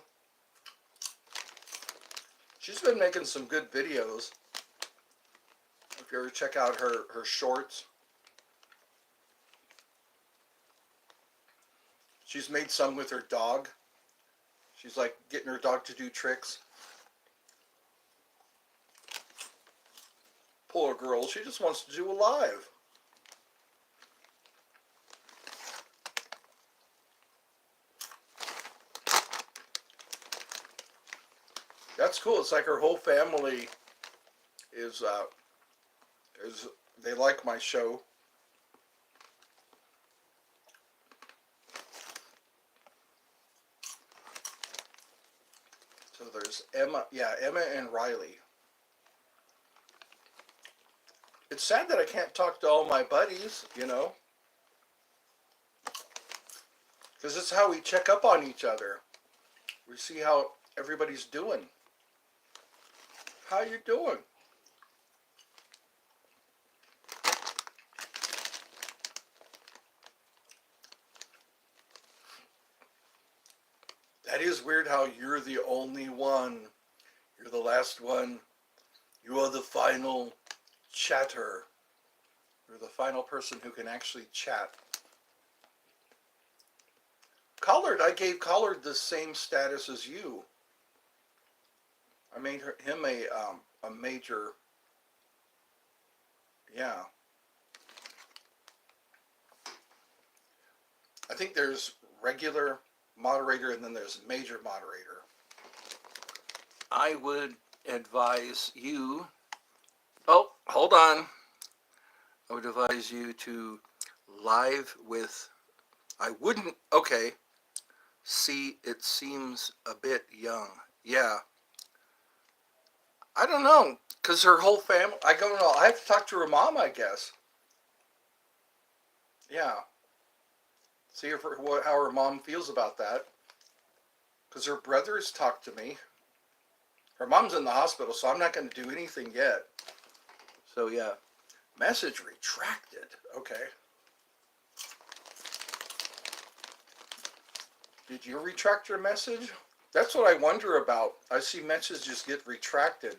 She's been making some good videos. If you ever check out her shorts. She's made some with her dog. She's like getting her dog to do tricks. Poor girl, she just wants to do a live. That's cool. It's like her whole family is they like my show. So there's Emma, yeah, Emma and Riley. It's sad that I can't talk to all my buddies, you know, because it's how we check up on each other. We see how everybody's doing. How you doing? That is weird how you're the only one. You're the last one. You are the final chatter. You're the final person who can actually chat. Collard, I gave Collard the same status as you. I made him a major. Yeah. I think there's regular moderator and then there's major moderator. I would advise you. Oh, hold on. I would advise you to live with. I wouldn't. Okay. See, it seems a bit young. Yeah. I don't know, because her whole family, I don't know, I have to talk to her mom, I guess. Yeah. See if how her mom feels about that. Because her brothers talked to me. Her mom's in the hospital, so I'm not going to do anything yet. So, yeah. Message retracted. Okay. Did you retract your message? That's what I wonder about. I see messages get retracted.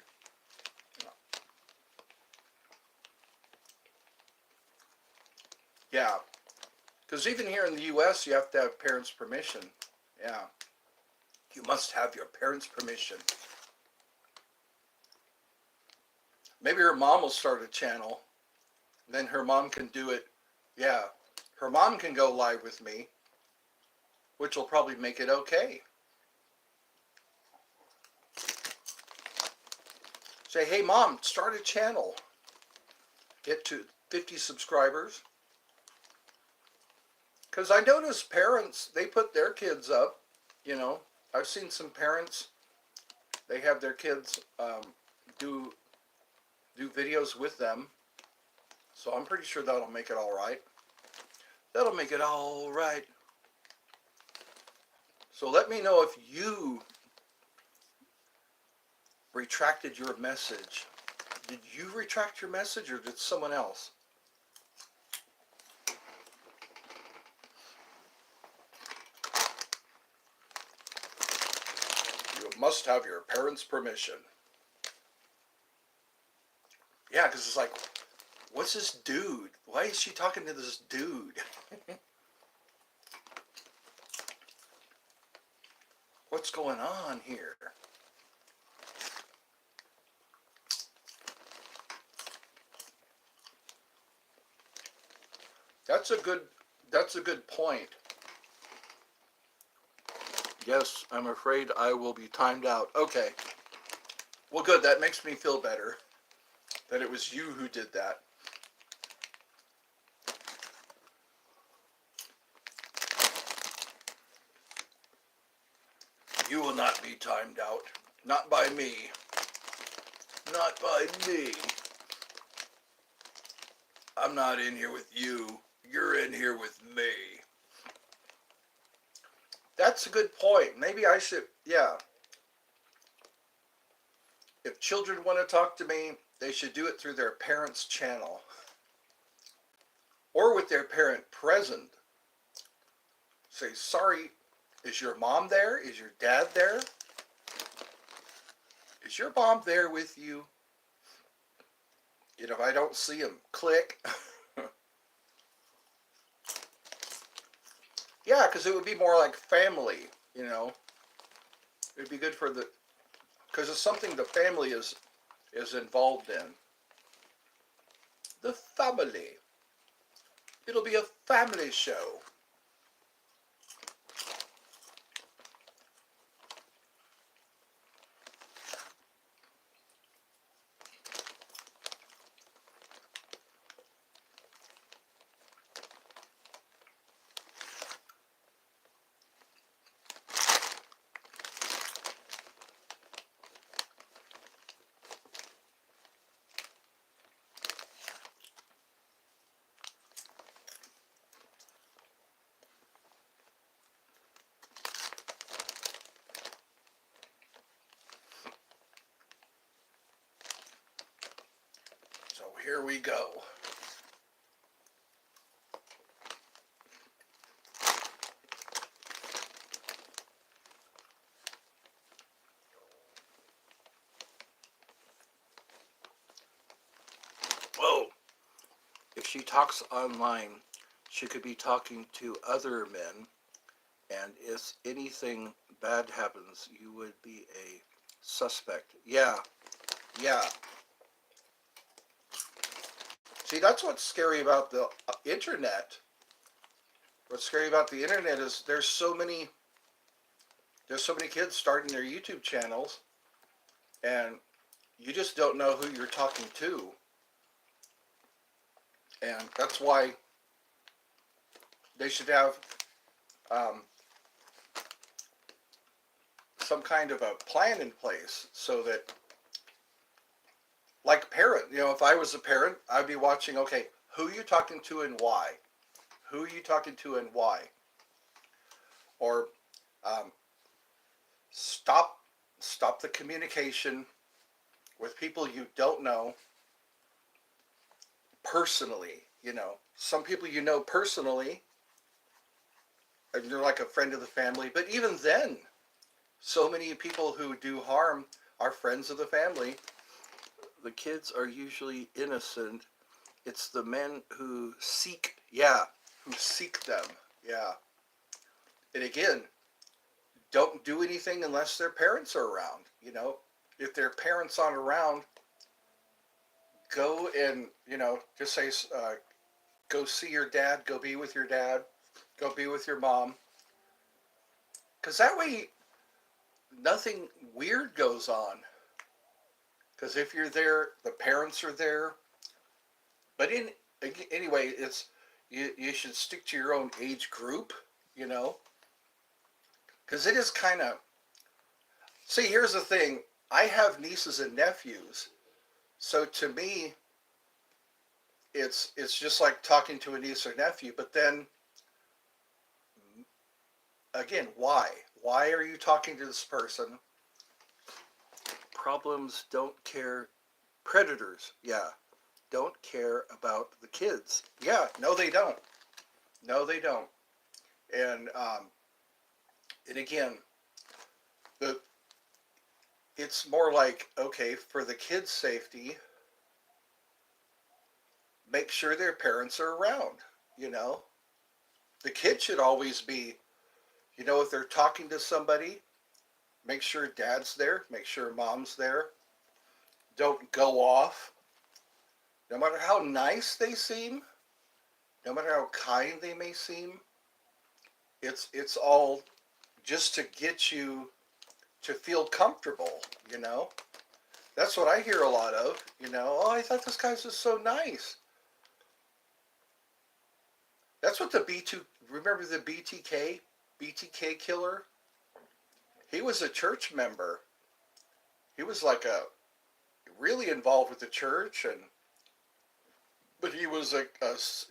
Yeah, because even here in the U.S., you have to have parents' permission. Yeah, you must have your parents' permission. Maybe her mom will start a channel. Then her mom can do it. Yeah, her mom can go live with me, which will probably make it okay. Say, hey, Mom, start a channel. Get to 50 subscribers. Because I notice parents, they put their kids up. You know, I've seen some parents, they have their kids do videos with them. So I'm pretty sure that'll make it all right. That'll make it all right. So let me know if you retracted your message. Did you retract your message or did someone else? You must have your parents' permission. Yeah, because it's like, what's this dude? Why is she talking to this dude? What's going on here? That's a good point. Yes, I'm afraid I will be timed out. Okay. Well, good. That makes me feel better that it was you who did that. You will not be timed out. Not by me. Not by me. I'm not in here with you. You're in here with me. That's a good point. Maybe I should, yeah. If children want to talk to me, they should do it through their parents' channel. Or with their parent present. Say, sorry, is your mom there? Is your dad there? Is your mom there with you? And if I don't see him, click. Yeah, because it would be more like family, you know. It would be good for the, because it's something the family is involved in. The family. It'll be a family show. So here we go. Whoa. If she talks online, she could be talking to other men, and if anything bad happens, you would be a suspect. Yeah, yeah. See, that's what's scary about the internet. What's scary about the internet is there's so many kids starting their YouTube channels, and you just don't know who you're talking to. And that's why they should have some kind of a plan in place so that, like parent, you know, if I was a parent, I'd be watching, okay, who are you talking to and why? Who are you talking to and why? Or stop the communication with people you don't know personally. You know, some people you know personally, and you're like a friend of the family. But even then, so many people who do harm are friends of the family. The kids are usually innocent. It's the men who seek, yeah, who seek them, yeah. And again, don't do anything unless their parents are around. If their parents aren't around, go and just say, go see your dad, go be with your dad, go be with your mom, because that way nothing weird goes on. Because if you're there, the parents are there. But anyway, it's you should stick to your own age group, you know, because it is kind of. See, here's the thing. I have nieces and nephews, so to me, it's just like talking to a niece or nephew. But then again, why? Why are you talking to this person? Problems don't care. Predators, yeah, don't care about the kids. Yeah, no, they don't. No, they don't. And and again, the it's more like, okay, for the kids' safety, make sure their parents are around. You know, the kid should always be. If they're talking to somebody, make sure dad's there. Make sure mom's there. Don't go off. No matter how nice they seem, no matter how kind they may seem, it's all just to get you to feel comfortable, you know? That's what I hear a lot of, Oh, I thought this guy was just so nice. That's what the remember the BTK killer? He was a church member. He was like really involved with the church, but he was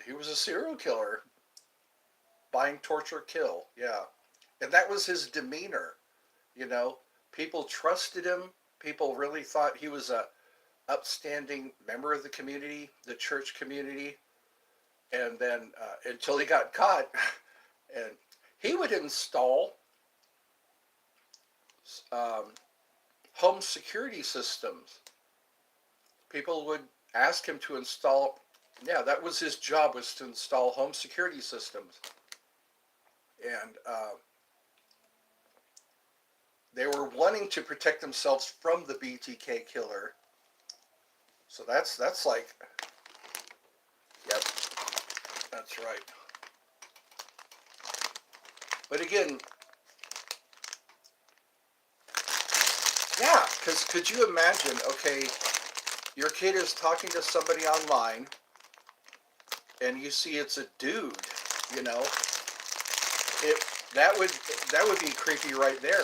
he was a serial killer. Bind, torture, kill, yeah. And that was his demeanor, you know? People trusted him. People really thought he was a upstanding member of the community, the church community, and then until he got caught, and he would install um, home security systems. People would ask him to install. Yeah, that was his job, was to install home security systems, and they were wanting to protect themselves from the BTK killer. So that's like, yep, that's right. But again, yeah, because could you imagine, okay, your kid is talking to somebody online and you see it's a dude, you know, it that would be creepy right there.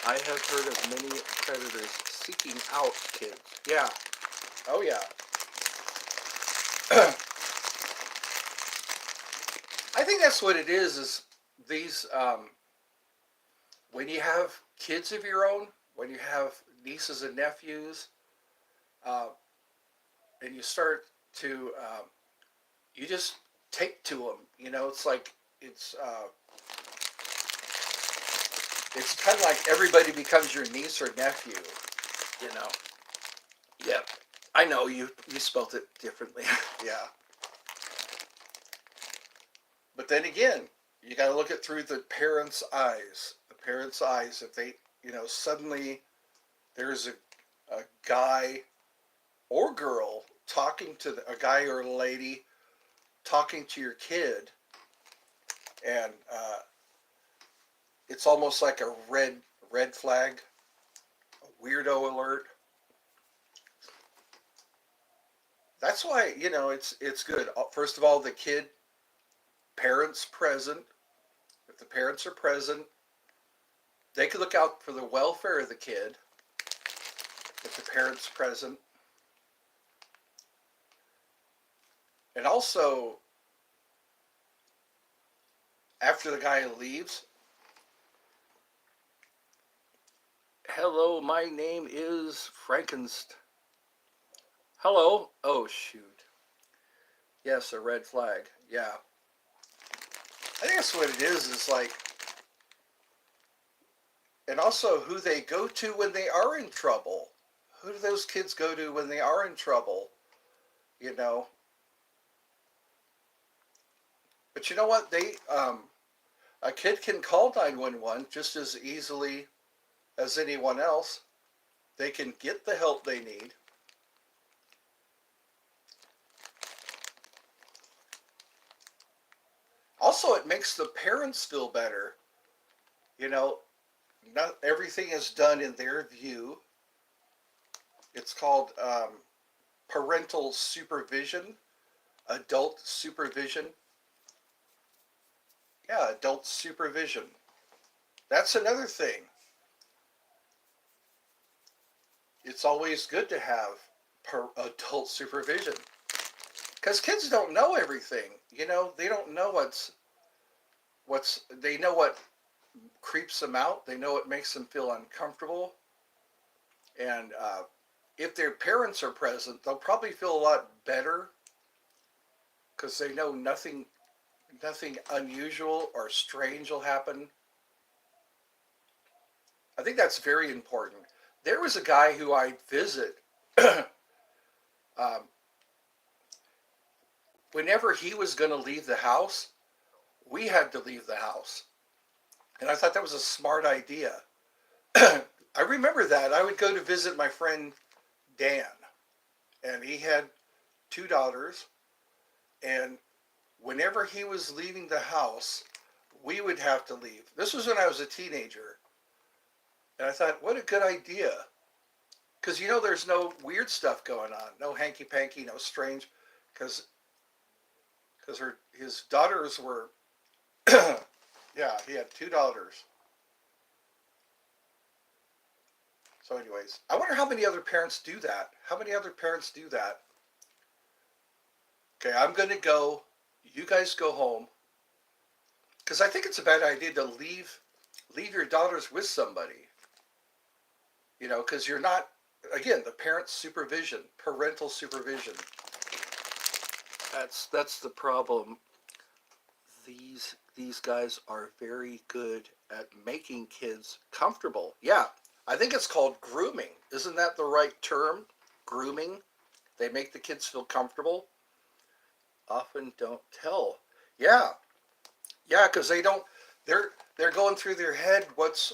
I have heard of many predators seeking out kids. Yeah. Oh yeah. I think that's what it is these when you have kids of your own, when you have nieces and nephews, uh, and you start to you just take to them. It's like it's kind of like everybody becomes your niece or nephew. You know. Yep. I know you spelt it differently. Yeah. But then again, you got to look at through the parents' eyes. The parents' eyes. If they, suddenly there's a guy or girl talking to a guy or a lady talking to your kid, and it's almost like a red flag, a weirdo alert. That's why it's good. First of all, the kid, parents present. If the parents are present, they could look out for the welfare of the kid. If the parents present, and also after the guy leaves, hello, my name is Frankenstein. Hello. Oh shoot. Yes, a red flag. Yeah. I think that's what it is like, and also who they go to when they are in trouble. Who do those kids go to when they are in trouble? You know, but you know what? A kid can call 911 just as easily as anyone else. They can get the help they need. Also, it makes the parents feel better. You know, not everything is done in their view. It's called parental supervision, adult supervision. Yeah, adult supervision. That's another thing. It's always good to have adult supervision because kids don't know everything. You know, they don't know they know what creeps them out. They know what makes them feel uncomfortable. And if their parents are present, they'll probably feel a lot better because they know nothing unusual or strange will happen. I think that's very important. There was a guy who I visit. um, Whenever he was going to leave the house, we had to leave the house, and I thought that was a smart idea. I remember that I would go to visit my friend Dan, and he had two daughters, and whenever he was leaving the house, we would have to leave. This was when I was a teenager, and I thought, what a good idea. Because you know, there's no weird stuff going on, no hanky panky, no strange, because his daughters were, yeah, he had two daughters. So, anyways, I wonder how many other parents do that. How many other parents do that? Okay, I'm gonna go. You guys go home, because I think it's a bad idea to leave your daughters with somebody. You know, because you're not, again, the parent supervision, parental supervision. That's the problem. These guys are very good at making kids comfortable. Yeah, I think it's called grooming. Isn't that the right term? Grooming. They make the kids feel comfortable. Often don't tell. Yeah, yeah, because they don't. They're going through their head what's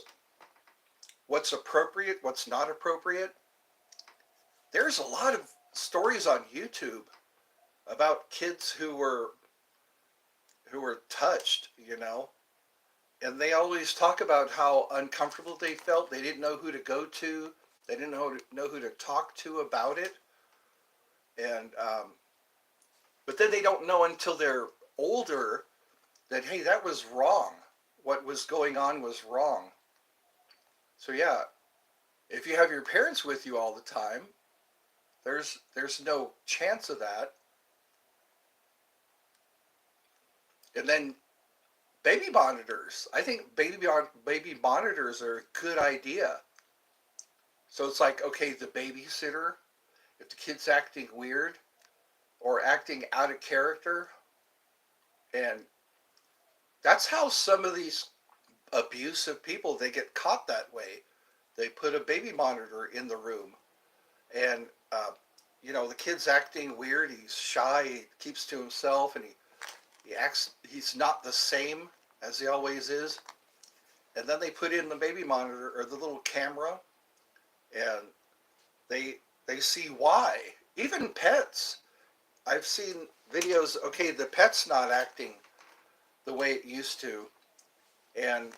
appropriate, what's not appropriate. There's a lot of stories on YouTube about kids who were touched, you know, and they always talk about how uncomfortable they felt. They didn't know who to go to. They didn't know who to talk to about it, and but then they don't know until they're older that hey, that was wrong. What was going on was wrong. So yeah, if you have your parents with you all the time, there's no chance of that. And then baby monitors. I think baby monitors are a good idea. So it's like, okay, the babysitter, if the kid's acting weird or acting out of character, and that's how some of these abusive people they get caught that way. They put a baby monitor in the room, and you know the kid's acting weird. He's shy. He keeps to himself, and he acts. He's not the same as he always is. And then they put in the baby monitor or the little camera, and they they see why. Even pets. I've seen videos. Okay, the pet's not acting the way it used to, and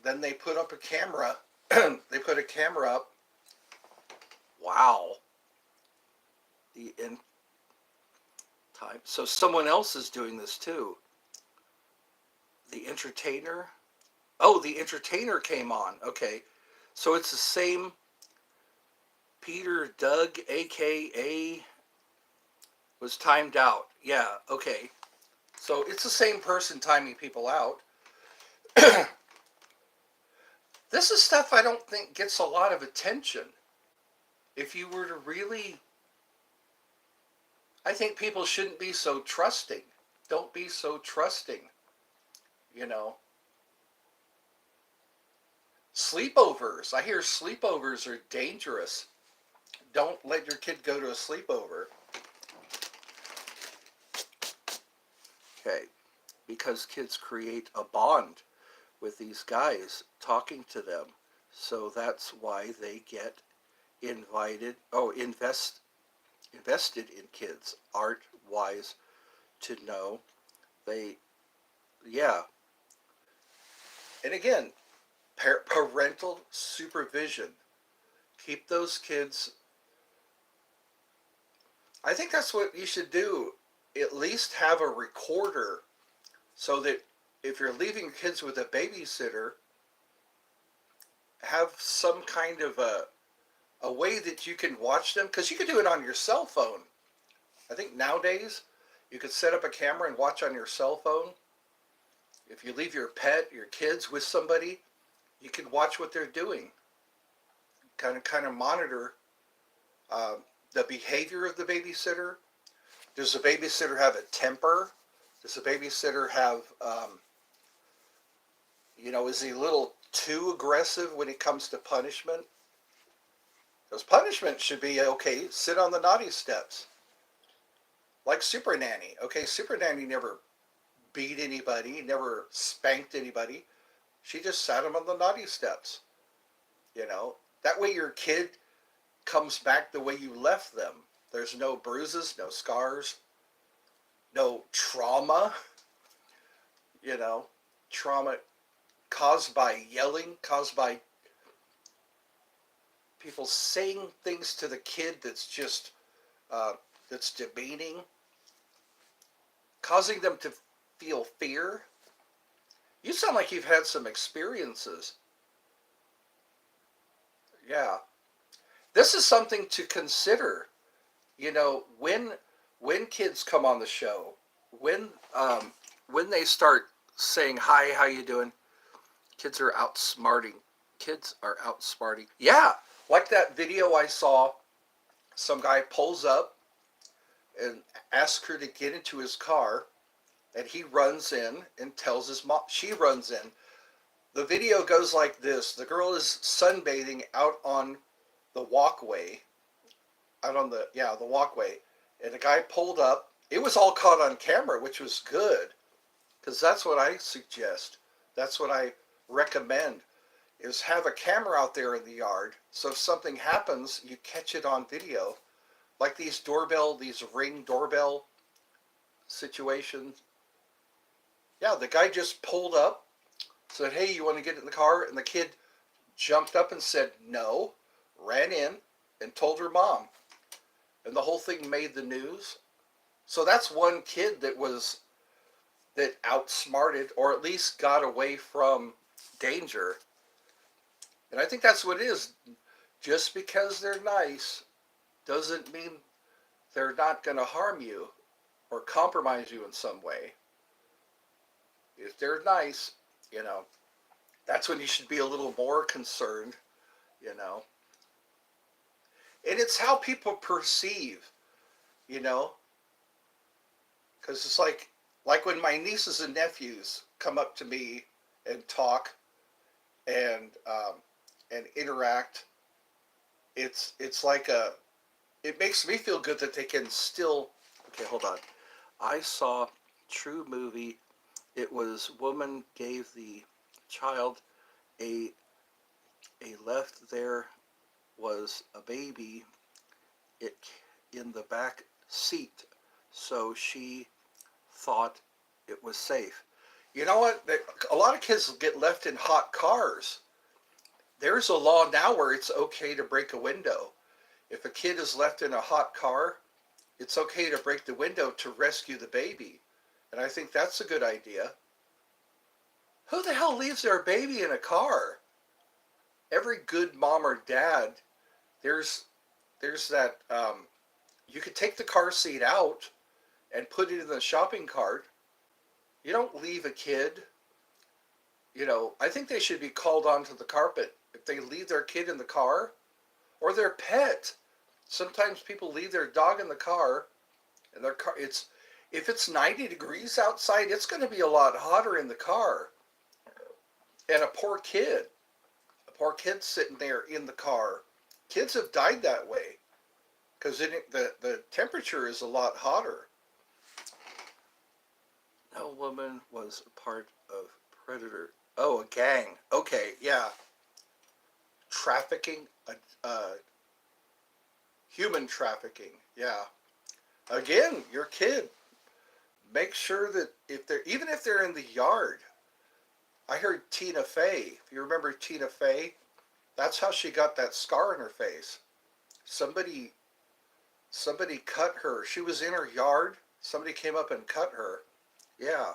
then they put up a camera. They put a camera up. Wow. The in time. So someone else is doing this too. The entertainer. Oh, the entertainer came on. Okay. So it's the same Peter Doug, aka, was timed out. Yeah, okay. So it's the same person timing people out. This is stuff I don't think gets a lot of attention. If you were to really, I think people shouldn't be so trusting. Don't be so trusting. you know. Sleepovers. I hear sleepovers are dangerous. Don't let your kid go to a sleepover. Okay, because kids create a bond with these guys talking to them. So that's why they get invested in kids. Aren't wise to know. They, yeah. And again, parental supervision. Keep those kids. I think that's what you should do. At least have a recorder so that if you're leaving your kids with a babysitter, have some kind of a way that you can watch them, because you can do it on your cell phone. I think nowadays you could set up a camera and watch on your cell phone. If you leave your pet, your kids with somebody, you can watch what they're doing. Kind of monitor the behavior of the babysitter. Does the babysitter have a temper? Does the babysitter have, is he a little too aggressive when it comes to punishment? Because punishment should be, okay, sit on the naughty steps. Like Super Nanny. Okay, Super Nanny never beat anybody, never spanked anybody. She just sat him on the naughty steps. That way your kid comes back the way you left them. There's no bruises, no scars, no trauma, trauma caused by yelling, caused by people saying things to the kid that's demeaning, causing them to feel fear. You sound like you've had some experiences. Yeah. This is something to consider. When kids come on the show, when they start saying, hi, how you doing? Kids are outsmarting. Yeah, like that video I saw, some guy pulls up and asks her to get into his car, and he runs in and tells his mom. She runs in. The video goes like this. The girl is sunbathing out on the walkway, the walkway, and the guy pulled up. It was all caught on camera, which was good, because that's what I suggest. That's what I recommend, is have a camera out there in the yard, so if something happens, you catch it on video, like these Ring doorbell situations. Yeah, the guy just pulled up, said, hey, you want to get in the car? And the kid jumped up and said no, ran in, and told her mom. And the whole thing made the news. So that's one kid that outsmarted, or at least got away from danger. And I think that's what it is. Just because they're nice doesn't mean they're not going to harm you or compromise you in some way. If they're nice, that's when you should be a little more concerned, And it's how people perceive, because it's like when my nieces and nephews come up to me and talk and interact, it's like it makes me feel good that they can still. Okay, hold on. I saw true movie. It was woman gave the child a left there was a baby in the back seat, so she thought it was safe. You know what? A lot of kids get left in hot cars. There's a law now where it's okay to break a window. If a kid is left in a hot car, it's okay to break the window to rescue the baby. And I think that's a good idea. Who the hell leaves their baby in a car? Every good mom or dad, there's that, you could take the car seat out and put it in the shopping cart. You don't leave a kid. I think they should be called onto the carpet if they leave their kid in the car or their pet. Sometimes people leave their dog in the car, and their car, If it's 90 degrees outside, it's going to be a lot hotter in the car. And a poor kid sitting there in the car. Kids have died that way because the temperature is a lot hotter. No woman was a part of Predator. Oh, a gang. Okay, yeah. Trafficking, human trafficking. Yeah. Again, your kid. Make sure that even if they're in the yard. I heard Tina Fey. If you remember Tina Fey, that's how she got that scar in her face. Somebody somebody cut her. She was in her yard. Somebody came up and cut her. Yeah.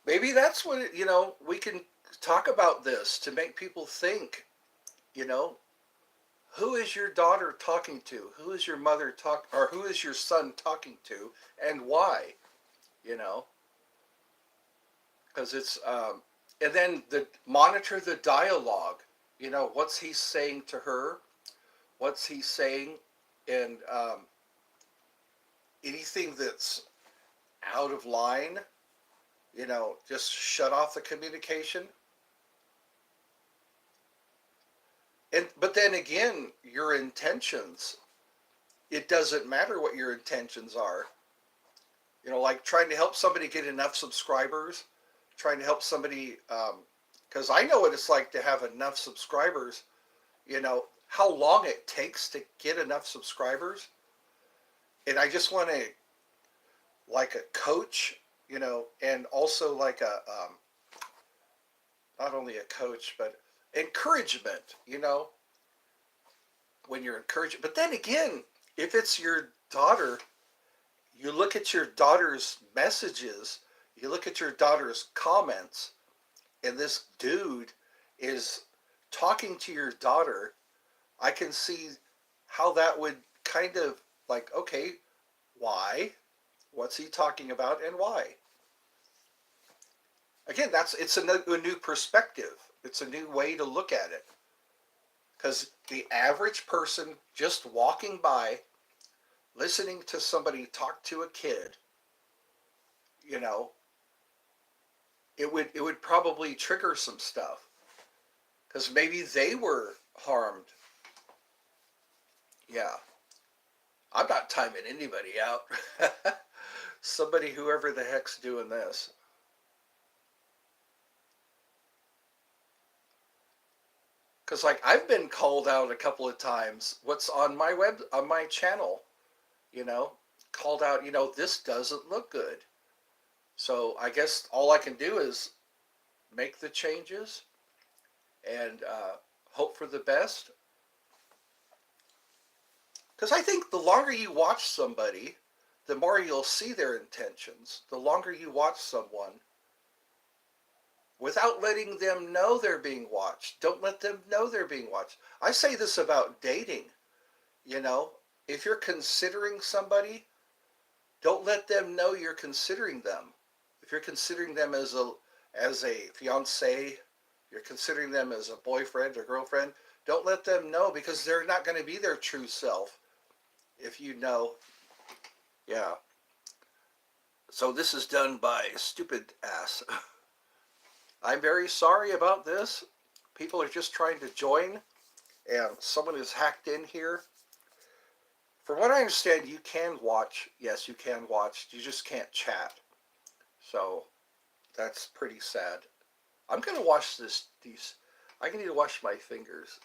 Maybe that's what we can talk about this to make people think, you know, who is your daughter talking to? Who is your or who is your son talking to and why, you know? Because and then monitor the dialogue. What's he saying to her? What's he saying? And anything that's out of line, just shut off the communication. But then again, your intentions, it doesn't matter what your intentions are. Like trying to help somebody get enough subscribers, trying to help somebody, because I know what it's like to have enough subscribers, how long it takes to get enough subscribers. And I just want to, like a coach, and also like not only a coach, but encouragement, when you're encouraging. But then again, if it's your daughter, you look at your daughter's messages, you look at your daughter's comments, and this dude is talking to your daughter. I can see how that would kind of like, okay, why? What's he talking about and why? Again, it's a new perspective. It's a new way to look at it. Because the average person just walking by, listening to somebody talk to a kid, it would probably trigger some stuff. Because maybe they were harmed. Yeah. I'm not timing anybody out. Somebody, whoever the heck's doing this. Because like I've been called out a couple of times. What's on my channel, called out. This doesn't look good. So I guess all I can do is make the changes and hope for the best. Because I think the longer you watch somebody, the more you'll see their intentions. The longer you watch someone, without letting them know they're being watched. Don't let them know they're being watched. I say this about dating. If you're considering somebody, don't let them know you're considering them. If you're considering them as a fiance, you're considering them as a boyfriend or girlfriend, don't let them know, because they're not going to be their true self if you know. Yeah. So this is done by stupid ass. I'm very sorry about this. People are just trying to join, and someone has hacked in here. From what I understand, you can watch. Yes, you can watch. You just can't chat. So that's pretty sad. I'm going to wash these. I need to wash my fingers,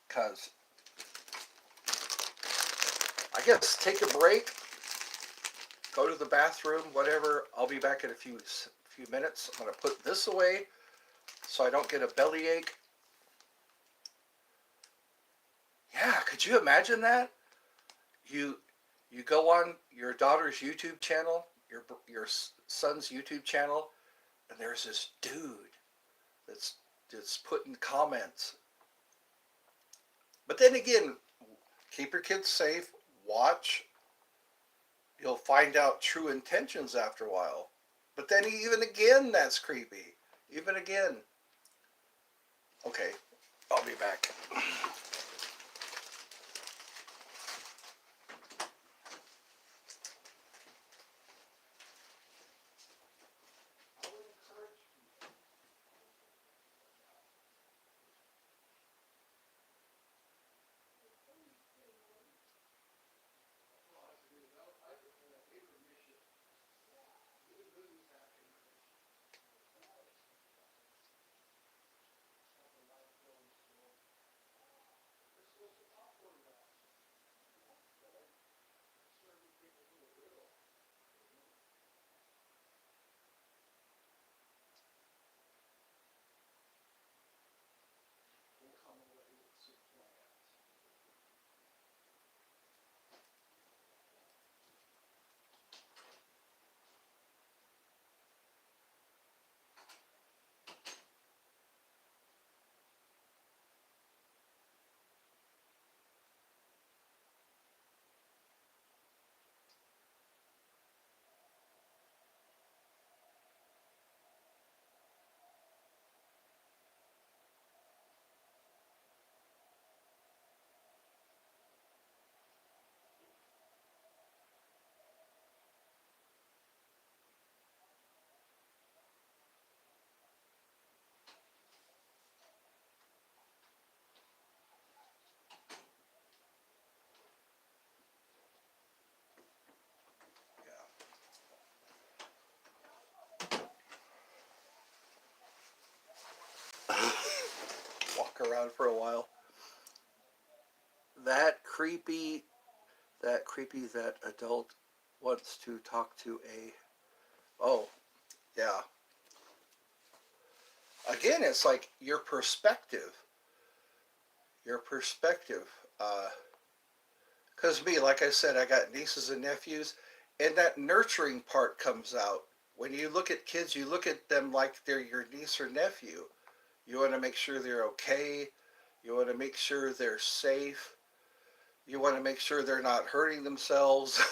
because I guess take a break, go to the bathroom, whatever. I'll be back in a few minutes. I'm going to put this away so I don't get a bellyache. Yeah, could you imagine that? You go on your daughter's YouTube channel, your son's YouTube channel, and there's this dude that's putting comments. But then again, keep your kids safe, watch. You'll find out true intentions after a while. But then even again, that's creepy. Even again. Okay, I'll be back. around for a while. That creepy, that adult wants to talk to a, oh, yeah. Again, it's like your perspective. Your perspective. Because me, like I said, I got nieces and nephews, and that nurturing part comes out. When you look at kids, you look at them like they're your niece or nephew. You want to make sure they're okay. You want to make sure they're safe. You want to make sure they're not hurting themselves.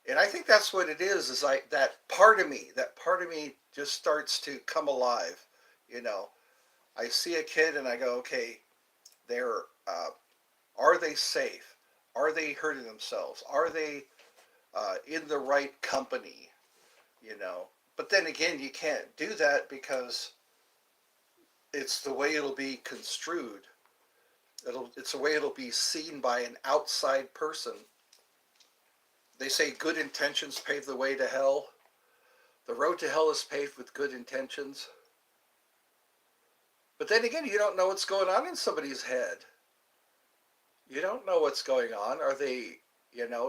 And I think that's what it is like that part of me just starts to come alive. You know, I see a kid and I go, okay, they're, are they safe? Are they hurting themselves? Are they in the right company? You know, but then again, you can't do that because it's the way it'll be construed. It's the way it'll be seen by an outside person. They say good intentions pave the way to hell. The road to hell is paved with good intentions. But then again, you don't know what's going on in somebody's head. You don't know what's going on. Are they,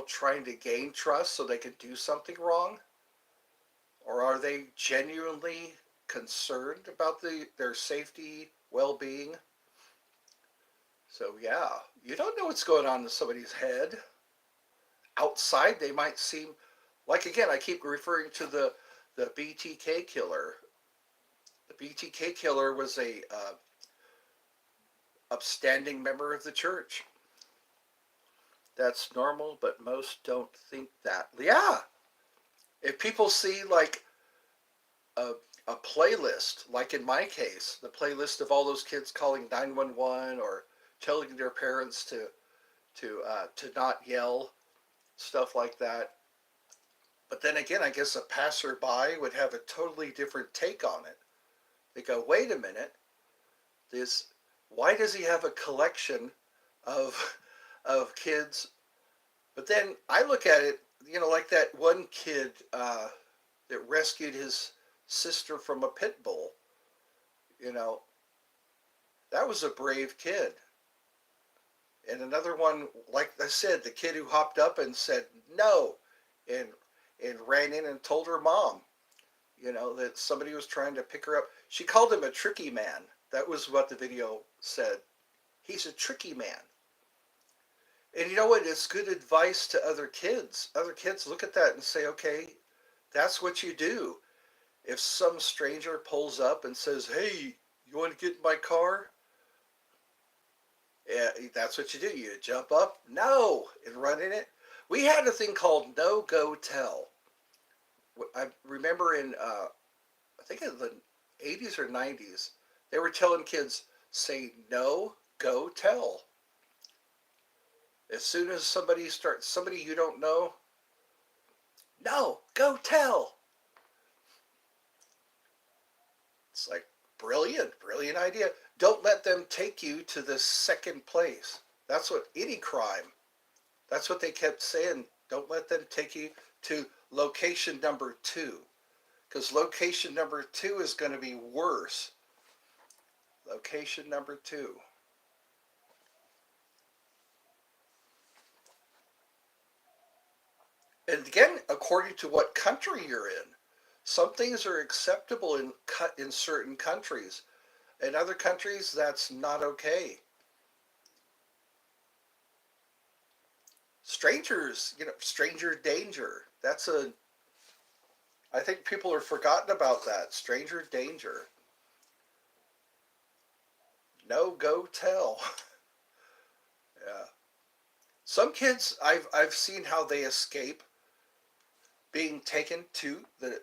trying to gain trust so they can do something wrong? Or are they genuinely concerned about their safety, well-being? So yeah, you don't know what's going on in somebody's head. Outside, they might seem like, again, I keep referring to the BTK killer. The BTK killer was a upstanding member of the church. That's normal, but most don't think that. Yeah, if people see like a, a playlist, like in my case, the playlist of all those kids calling 911 or telling their parents to not yell, stuff like that. But then again, I guess a passerby would have a totally different take on it. They go, wait a minute, this, why does he have a collection of kids? But then I look at it, like that one kid that rescued his sister from a pit bull. That was a brave kid. And another one, like I said, the kid who hopped up and said no, and ran in and told her mom, that somebody was trying to pick her up. She called him a tricky man. That was what the video said. He's a tricky man. And you know what? It's good advice to other kids. Other kids look at that and say, okay, that's what you do. If some stranger pulls up and says, hey, you want to get in my car? Yeah, that's what you do. You jump up, no, and run in it. We had a thing called no go tell. I remember in, I think in the 80s or 90s, they were telling kids, say no, go tell. As soon as somebody you don't know, no, go tell. It's like, brilliant idea. Don't let them take you to the second place. That's what any crime, that's what they kept saying. Don't let them take you to location number 2. Because location number 2 is going to be worse. Location number 2. And again, according to what country you're in. Some things are acceptable in certain countries. In other countries, that's not okay. Strangers, stranger danger. I think people are forgotten about that. Stranger danger. No go tell. Yeah. Some kids, I've seen how they escape being taken to the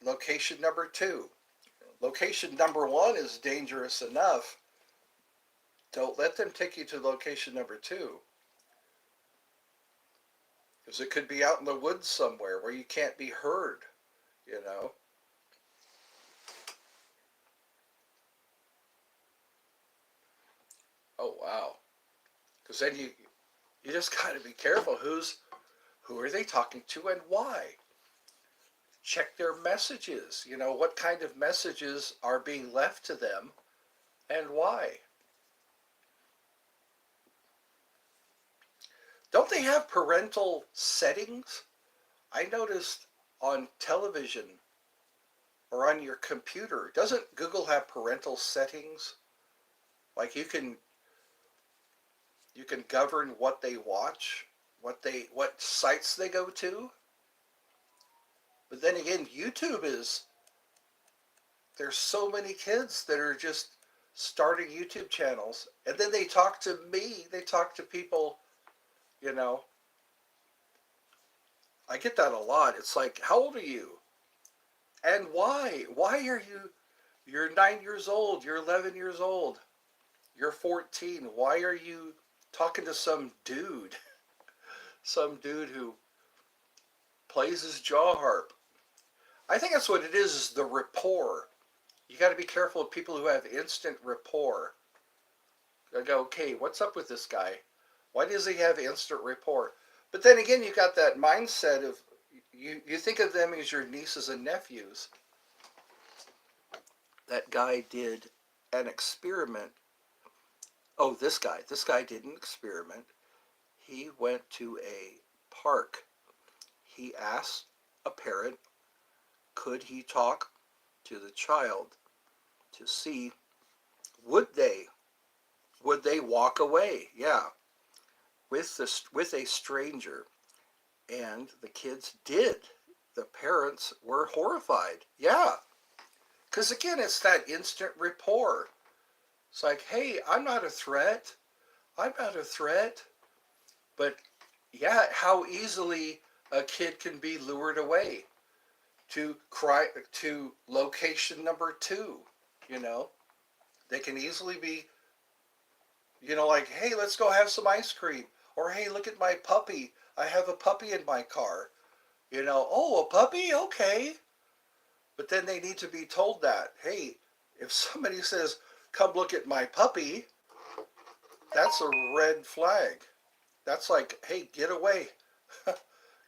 location number 2. Location number 1 is dangerous enough. Don't let them take you to location number 2. Because it could be out in the woods somewhere where you can't be heard, Oh, wow. Because then you just got to be careful. Who are they talking to and why? Check their messages. What kind of messages are being left to them and why? Don't they have parental settings? I noticed on television or on your computer, doesn't Google have parental settings? Like you can govern what they watch, what sites they go to. But then again, YouTube is there's so many kids that are just starting YouTube channels, and then they talk to me, they talk to people, you know. I get that a lot. It's like, how old are you? And why? Why are you're 9 years old, you're 11 years old, you're 14. Why are you talking to some dude? Some dude who plays his jaw harp. I think that's what it is the rapport. You got to be careful of people who have instant rapport. I go, okay, what's up with this guy? Why does he have instant rapport? But then again, you got that mindset of you think of them as your nieces and nephews. That guy did an experiment. Oh, this guy did an experiment. He went to a park. He asked a parent, could he talk to the child to see would they walk away? Yeah, with a stranger, and the kids did. The parents were horrified. Yeah, because again, it's that instant rapport. It's like, hey, I'm not a threat. I'm not a threat. But yeah, how easily a kid can be lured away to location number two. You know, they can easily be, like, hey, let's go have some ice cream, or hey, look at my puppy. I have a puppy in my car. Oh, a puppy, okay. But then they need to be told that, hey, if somebody says, come look at my puppy, that's a red flag. That's like, hey, get away.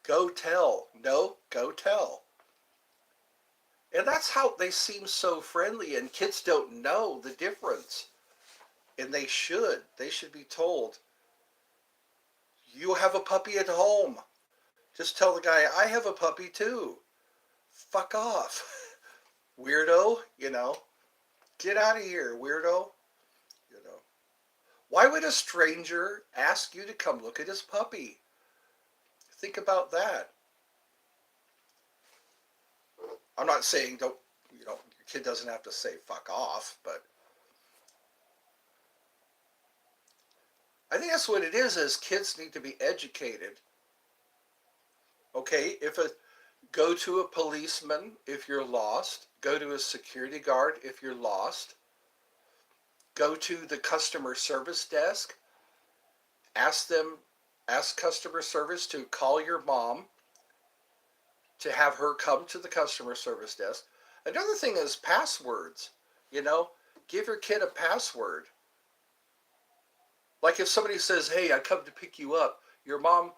Go tell. No, go tell. And that's how they seem so friendly, and kids don't know the difference. And they should. They should be told, you have a puppy at home. Just tell the guy, I have a puppy too. Fuck off. Weirdo, Get out of here, weirdo. You know. Why would a stranger ask you to come look at his puppy? Think about that. I'm not saying your kid doesn't have to say fuck off, but I think that's what it is kids need to be educated. Okay, go to a policeman if you're lost, go to a security guard if you're lost, go to the customer service desk, ask customer service to call your mom to have her come to the customer service desk. Another thing is passwords. You know, give your kid a password. Like if somebody says, "Hey, I come to pick you up. Your mom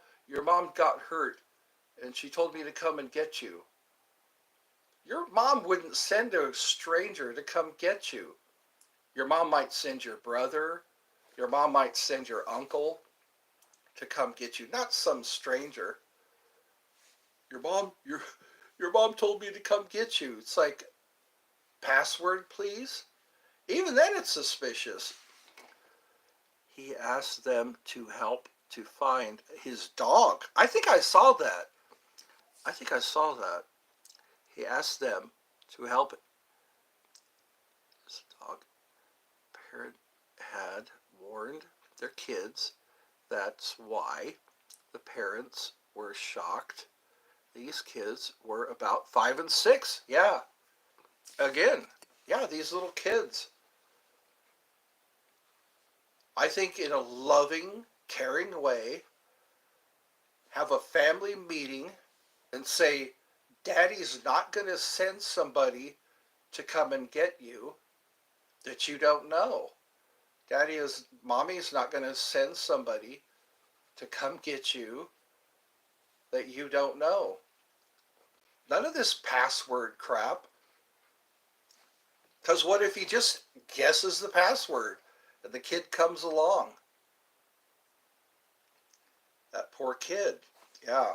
got hurt and she told me to come and get you." Your mom wouldn't send a stranger to come get you. Your mom might send your brother, your mom might send your uncle to come get you, not some stranger. Your mom told me to come get you. It's like, password, please? Even then it's suspicious. He asked them to help to find his dog. I think I saw that. He asked them to help his dog. Parent had warned their kids. That's why the parents were shocked. These kids were about 5 and 6. Yeah. Again, yeah, these little kids. I think in a loving, caring way, have a family meeting and say, Daddy's not going to send somebody to come and get you that you don't know. Mommy's not going to send somebody to come get you that you don't know. None of this password crap. Because what if he just guesses the password and the kid comes along? Poor kid. Yeah.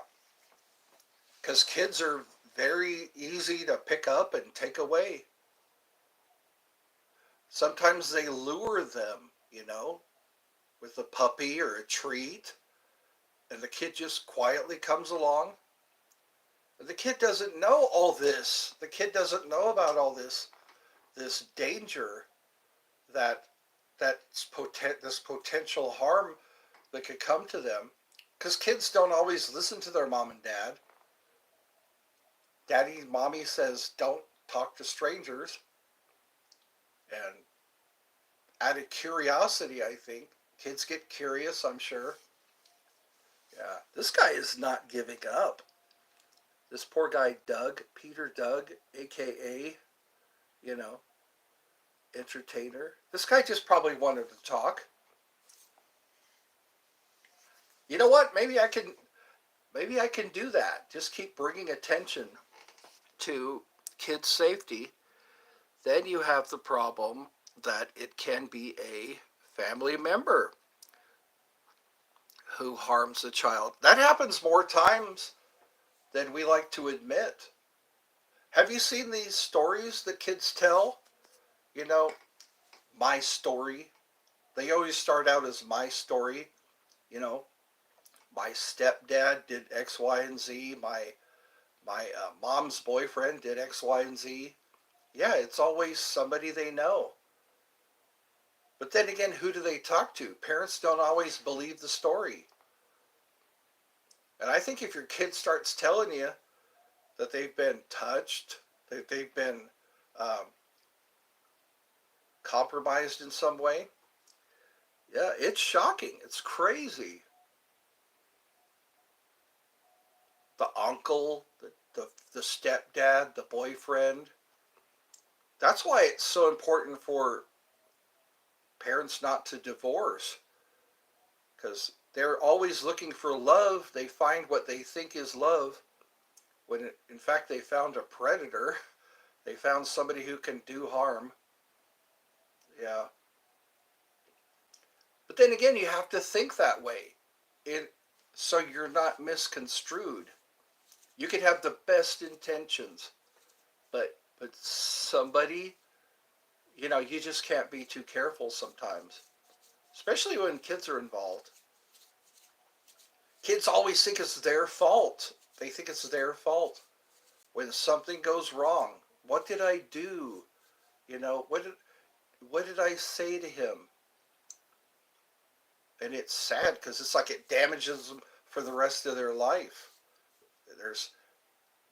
Because kids are very easy to pick up and take away. Sometimes they lure them, with a puppy or a treat, and the kid just quietly comes along. The kid doesn't know all this. The kid doesn't know about all this danger that this potential harm that could come to them. Because kids don't always listen to their mom and dad. Daddy, mommy says don't talk to strangers. And out of curiosity, I think kids get curious, I'm sure. Yeah, this guy is not giving up. This poor guy, Peter Doug, aka, you know, entertainer. This guy just probably wanted to talk. You know what? Maybe I can do that. Just keep bringing attention to kids' safety. Then you have the problem that it can be a family member who harms a child. That happens more times than we like to admit. Have you seen these stories that kids tell? You know, my story. They always start out as my story. You know, my stepdad did X, Y, and Z. My mom's boyfriend did X, Y, and Z. Yeah, it's always somebody they know. But then again, who do they talk to? Parents don't always believe the story. And I think if your kid starts telling you that they've been touched, that they've been um, compromised in some way, yeah, it's shocking. It's crazy. The uncle, the stepdad, the boyfriend. That's why it's so important for parents not to divorce, because they're always looking for love. They find what they think is love when in fact they found a predator. They found somebody who can do harm. Yeah. But then again, you have to think that way. So you're not misconstrued. You can have the best intentions, but somebody, you just can't be too careful sometimes, especially when kids are involved. Kids always think it's their fault. They think it's their fault when something goes wrong. What did I do? What did I say to him? And it's sad because it's like it damages them for the rest of their life. There's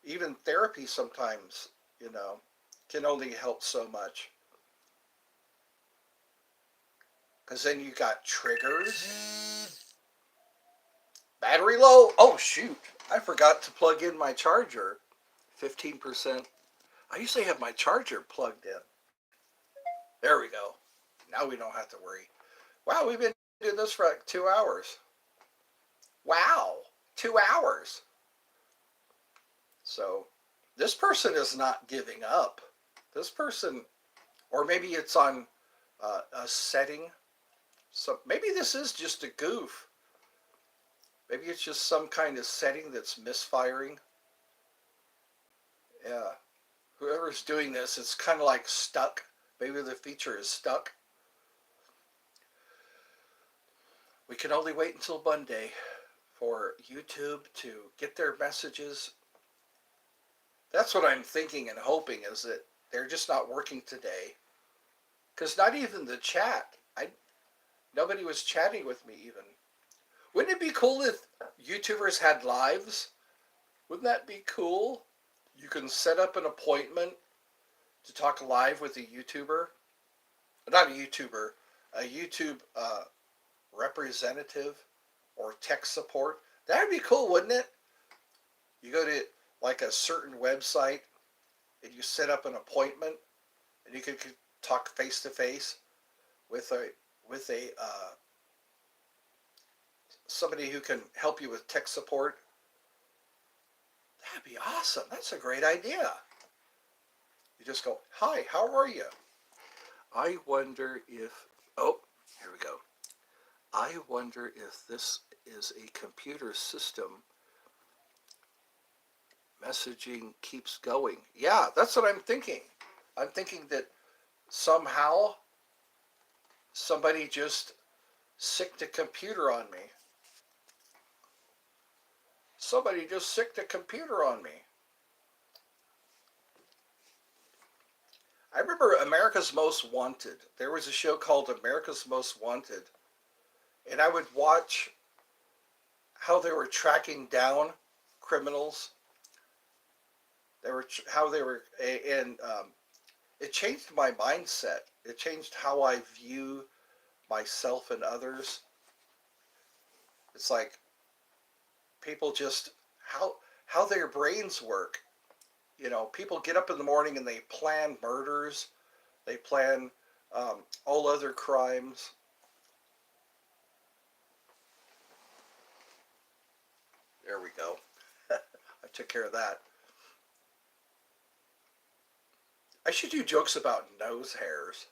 even therapy sometimes, can only help so much. Because then you got triggers. Battery low. Oh, shoot. I forgot to plug in my charger. 15%. I usually have my charger plugged in. There we go. Now we don't have to worry. Wow, we've been doing this for like 2 hours. Wow. 2 hours. So this person is not giving up. This person, or maybe it's on a setting. So maybe this is just a goof. Maybe it's just some kind of setting that's misfiring. Yeah. Whoever's doing this, it's kind of like stuck. Maybe the feature is stuck. We can only wait until Monday for YouTube to get their messages. That's what I'm thinking and hoping, is that they're just not working today. Because not even the chat. Nobody was chatting with me even. Wouldn't it be cool if YouTubers had lives? Wouldn't that be cool? You can set up an appointment to talk live with a YouTuber. Not a YouTuber, a YouTube representative or tech support. That would be cool, wouldn't it? You go to like a certain website and you set up an appointment and you could talk face to face with a somebody who can help you with tech support. That'd be awesome. That's a great idea. You just go, "Hi, how are you? I wonder if..." Oh, here we go. I wonder if this is a computer system. Messaging keeps going. Yeah, that's what I'm thinking. I'm thinking that somehow somebody just sicked a computer on me. Somebody just sicked a computer on me. I remember America's Most Wanted. There was a show called America's Most Wanted, and I would watch how they were tracking down criminals. They were how they were, and it changed my mindset. It changed how I view myself and others. It's like people just how their brains work. You know, people get up in the morning and they plan murders. They plan all other crimes. There we go. I took care of that. I should do jokes about nose hairs.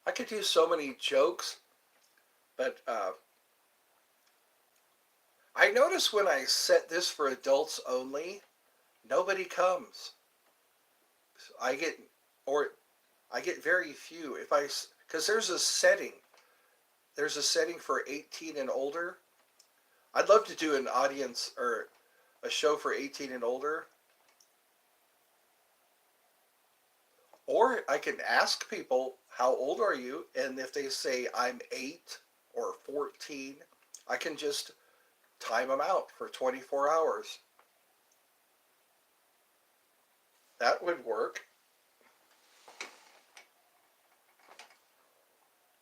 I could do so many jokes, but I notice when I set this for adults only, nobody comes. I get or I get very few if I because there's a setting. There's a setting for 18 and older. I'd love to do an audience or a show for 18 and older. Or I can ask people, how old are you? And if they say I'm 8 or 14, I can just time them out for 24 hours. That would work.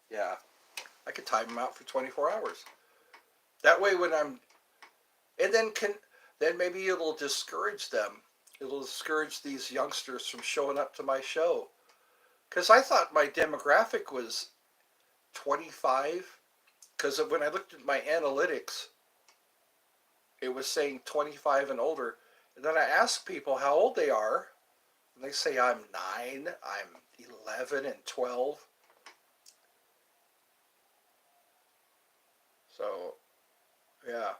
Yeah, I could time them out for 24 hours. That way when I'm, and then maybe it'll discourage them. It'll discourage these youngsters from showing up to my show. Because I thought my demographic was 25. Because when I looked at my analytics, it was saying 25 and older. And then I asked people how old they are. And they say I'm 9, I'm 11 and 12. So, yeah.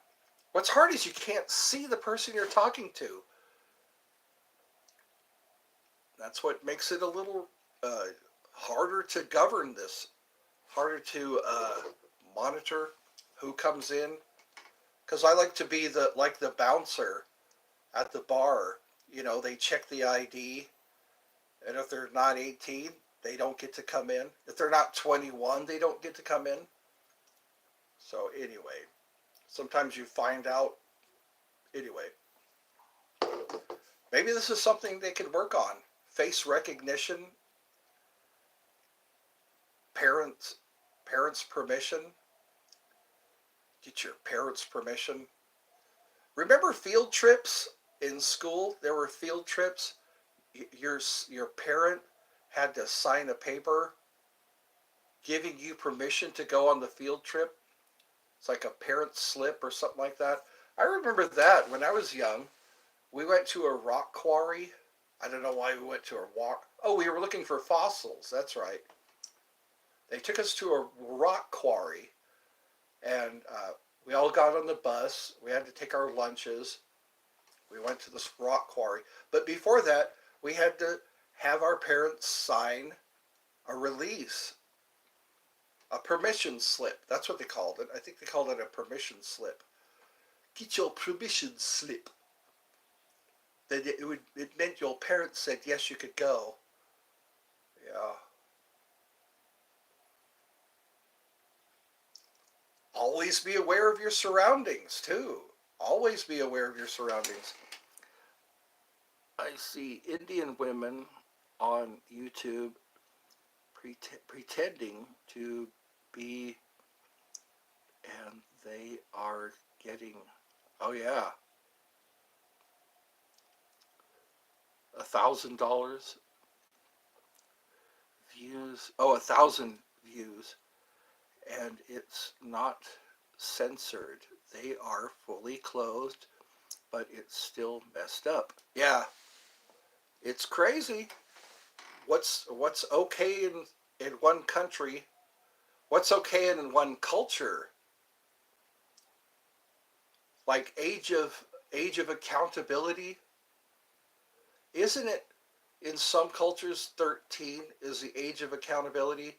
What's hard is you can't see the person you're talking to. That's what makes it a little harder to govern this, harder to monitor who comes in. Because I like to be the bouncer at the bar. You know, they check the ID, and if they're not 18, they don't get to come in. If they're not 21, they don't get to come in. So anyway, sometimes you find out. Anyway, maybe this is something they can work on. Face recognition, parents permission. Get your parents permission. Remember field trips in school? There were field trips. Your parent had to sign a paper giving you permission to go on the field trip. It's like a parent slip or something like that. I remember that when I was young. We went to a rock quarry. I don't know why we went to a walk. Oh, we were looking for fossils. That's right. They took us to a rock quarry, and we all got on the bus. We had to take our lunches. We went to this rock quarry. But before that, we had to have our parents sign a release, a permission slip. That's what they called it. I think they called it a permission slip. Get your permission slip. That it meant your parents said yes, you could go. Yeah. Always be aware of your surroundings too. Always be aware of your surroundings. I see Indian women on YouTube pretending to be, and they are getting, oh yeah, $1,000 views. Oh, 1,000 views, and it's not censored. They are fully clothed, but it's still messed up. Yeah, it's crazy. What's okay in one country what's okay in one culture, like age of accountability, isn't it in some cultures 13 is the age of accountability?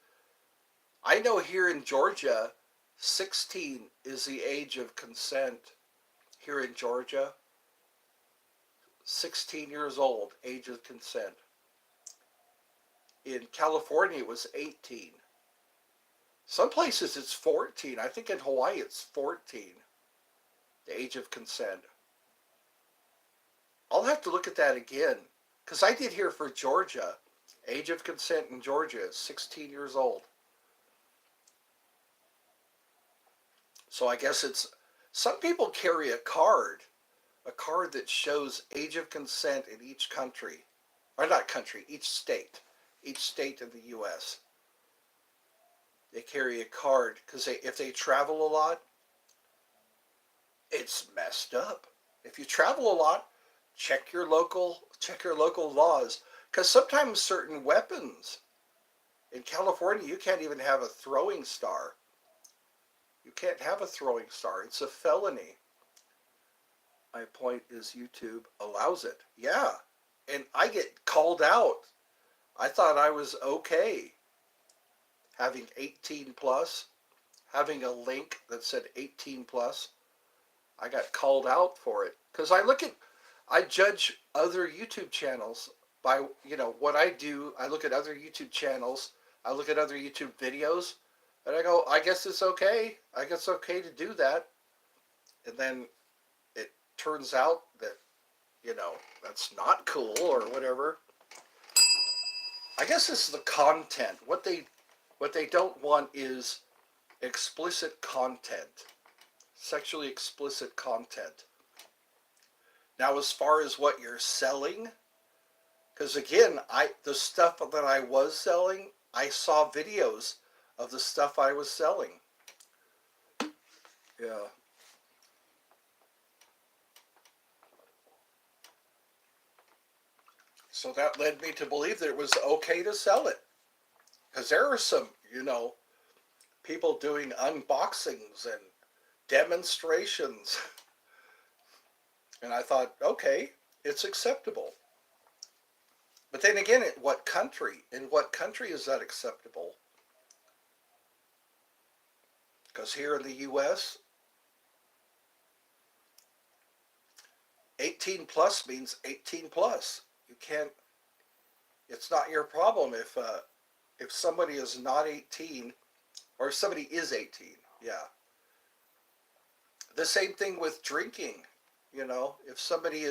I know here in Georgia 16 is the age of consent here in Georgia. 16 years old, age of consent. In California, it was 18. Some places it's 14. I think in Hawaii it's 14, the age of consent. I'll have to look at that again because I did hear for Georgia, age of consent in Georgia is 16 years old. So I guess it's, some people carry a card that shows age of consent in each country, or not country, each state in the U.S. They carry a card because if they travel a lot, it's messed up. If you travel a lot, check your local laws because sometimes certain weapons in California you can't even have a throwing star. You can't have a throwing star. It's a felony. My point is YouTube allows it. Yeah. And I get called out. I thought I was okay having 18 plus, having a link that said 18 plus. I got called out for it because I judge other YouTube channels by, what I do. I look at other YouTube channels. I look at other YouTube videos and I go, I guess it's okay. I guess it's okay to do that. And then it turns out that, that's not cool or whatever. I guess it's the content. What they don't want is explicit content, sexually explicit content. Now, as far as what you're selling, because again, the stuff that I was selling, I saw videos of the stuff I was selling. Yeah. So that led me to believe that it was okay to sell it. Because there are some, people doing unboxings and demonstrations. And I thought, okay, it's acceptable. But then again, in what country? In what country is that acceptable? Because here in the U.S., 18 plus means 18 plus. You can't, it's not your problem if somebody is not 18, or if somebody is 18, yeah. The same thing with drinking, if somebody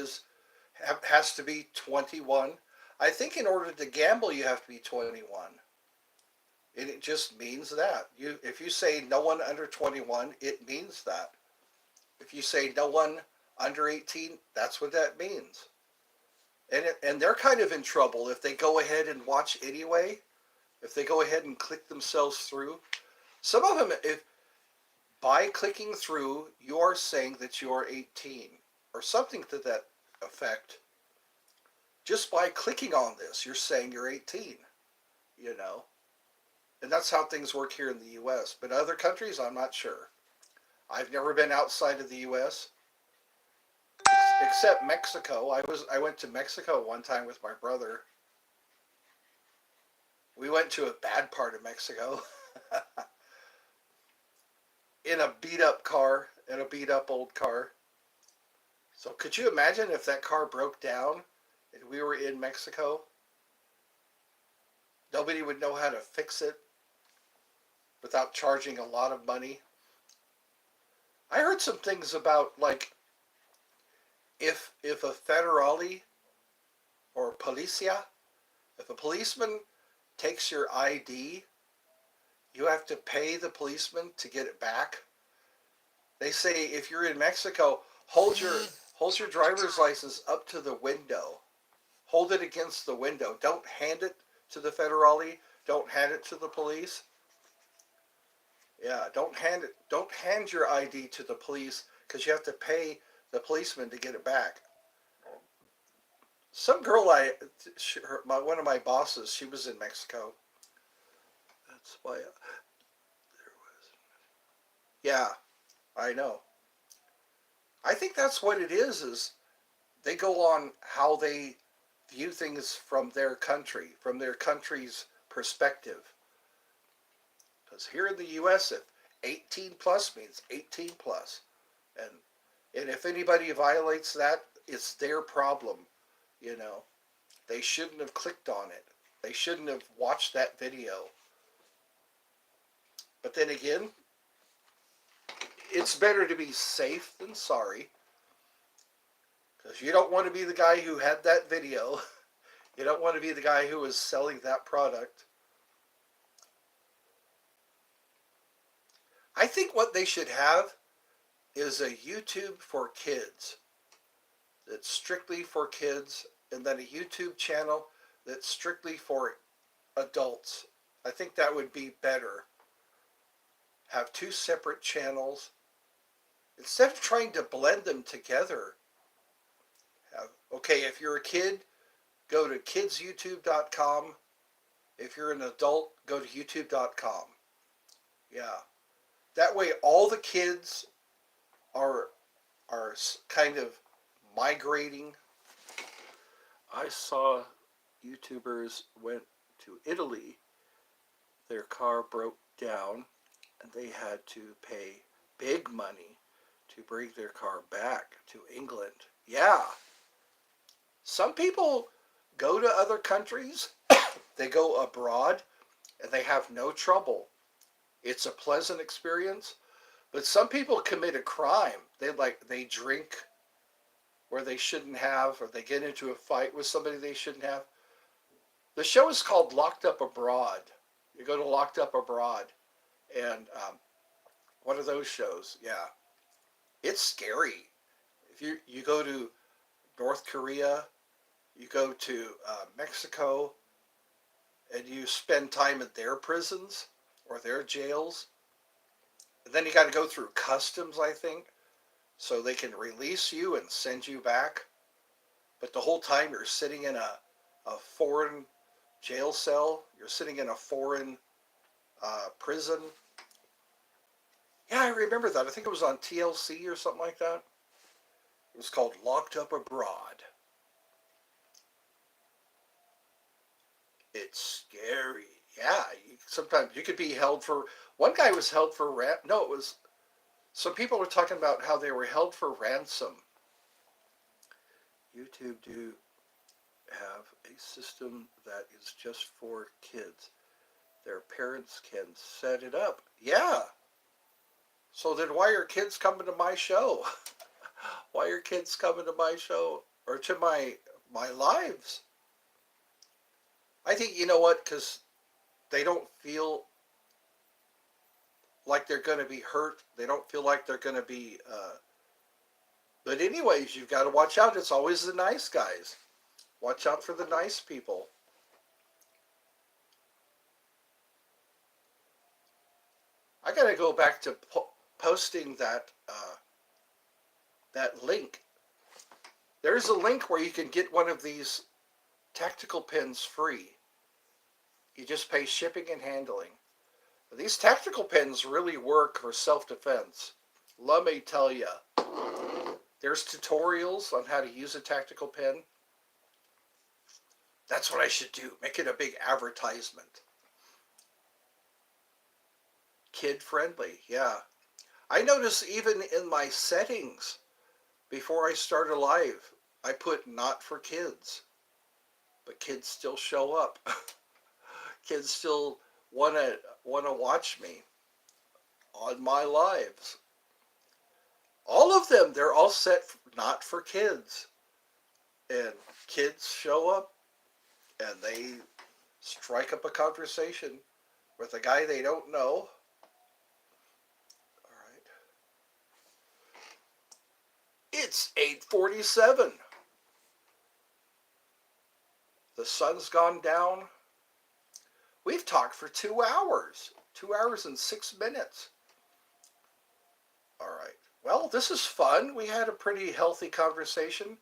has to be 21. I think in order to gamble, you have to be 21. And it just means that. If you say no one under 21, it means that. If you say no one under 18, that's what that means. And they're kind of in trouble if they go ahead and watch anyway, if they go ahead and click themselves through. Some of them, if by clicking through, you are saying that you are 18 or something to that effect. Just by clicking on this, you're saying you're 18, And that's how things work here in the U.S. But other countries, I'm not sure. I've never been outside of the U.S. Except Mexico. I went to Mexico one time with my brother. We went to a bad part of Mexico in a beat up car, in a beat up old car. So could you imagine if that car broke down and we were in Mexico? Nobody would know how to fix it without charging a lot of money. I heard some things about, like, if a federale or policia, if a policeman takes your ID, you have to pay the policeman to get it back. They say if you're in Mexico, hold your driver's license up to the window. Hold it against the window. Don't hand it to the federale. Don't hand it to the police. Yeah, don't hand your ID to the police because you have to pay the policeman to get it back. Some girl, one of my bosses, she was in Mexico. That's why Yeah, I know. I think that's what it is they go on how they view things from their country's perspective. Because here in the U.S., if 18 plus means 18 plus, and and if anybody violates that, it's their problem. You know, they shouldn't have clicked on it. They shouldn't have watched that video. But then again, it's better to be safe than sorry. Because you don't want to be the guy who had that video. You don't want to be the guy who was selling that product. I think what they should have is a YouTube for kids that's strictly for kids, and then a YouTube channel that's strictly for adults. I think that would be better. Have two separate channels instead of trying to blend them together. Okay, if you're a kid, go to kidsyoutube.com. If you're an adult, go to youtube.com. Yeah. That way all the kids are kind of migrating. I saw YouTubers went to Italy. Their car broke down and they had to pay big money to bring their car back to England. Yeah. Some people go to other countries, they go abroad, and they have no trouble. It's a pleasant experience. But some people commit a crime. They drink where they shouldn't have, or they get into a fight with somebody they shouldn't have. The show is called Locked Up Abroad. You go to Locked Up Abroad, and one of those shows, yeah, it's scary. If you go to North Korea, you go to Mexico, and you spend time in their prisons or their jails, and then you got to go through customs, I think, so they can release you and send you back. But the whole time you're sitting in a foreign jail cell, you're sitting in a foreign prison. Yeah, I remember that. I think it was on TLC or something like that. It was called Locked Up Abroad. It's scary. Yeah, sometimes you could be held for. One guy was held for no, it was. Some people were talking about how they were held for ransom. YouTube do have a system that is just for kids. Their parents can set it up. Yeah. So then why are kids coming to my show? Why are kids coming to my show or to my lives? I think, you know what, because they don't feel like they're going to be hurt. They don't feel like they're going to be. But anyways, you've got to watch out. It's always the nice guys. Watch out for the nice people. I got to go back to posting that link. There's a link where you can get one of these tactical pins free. You just pay shipping and handling. These tactical pins really work for self-defense. Let me tell you. There's tutorials on how to use a tactical pin. That's what I should do. Make it a big advertisement. Kid friendly, yeah. I notice even in my settings, before I start a live, I put not for kids. But kids still show up. Kids still wanna watch me on my lives. All of them, they're all set not for kids. And kids show up and they strike up a conversation with a guy they don't know. All right. It's 8:47. The sun's gone down. We've talked for 2 hours. 2 hours and 6 minutes. All right. Well, this is fun. We had a pretty healthy conversation.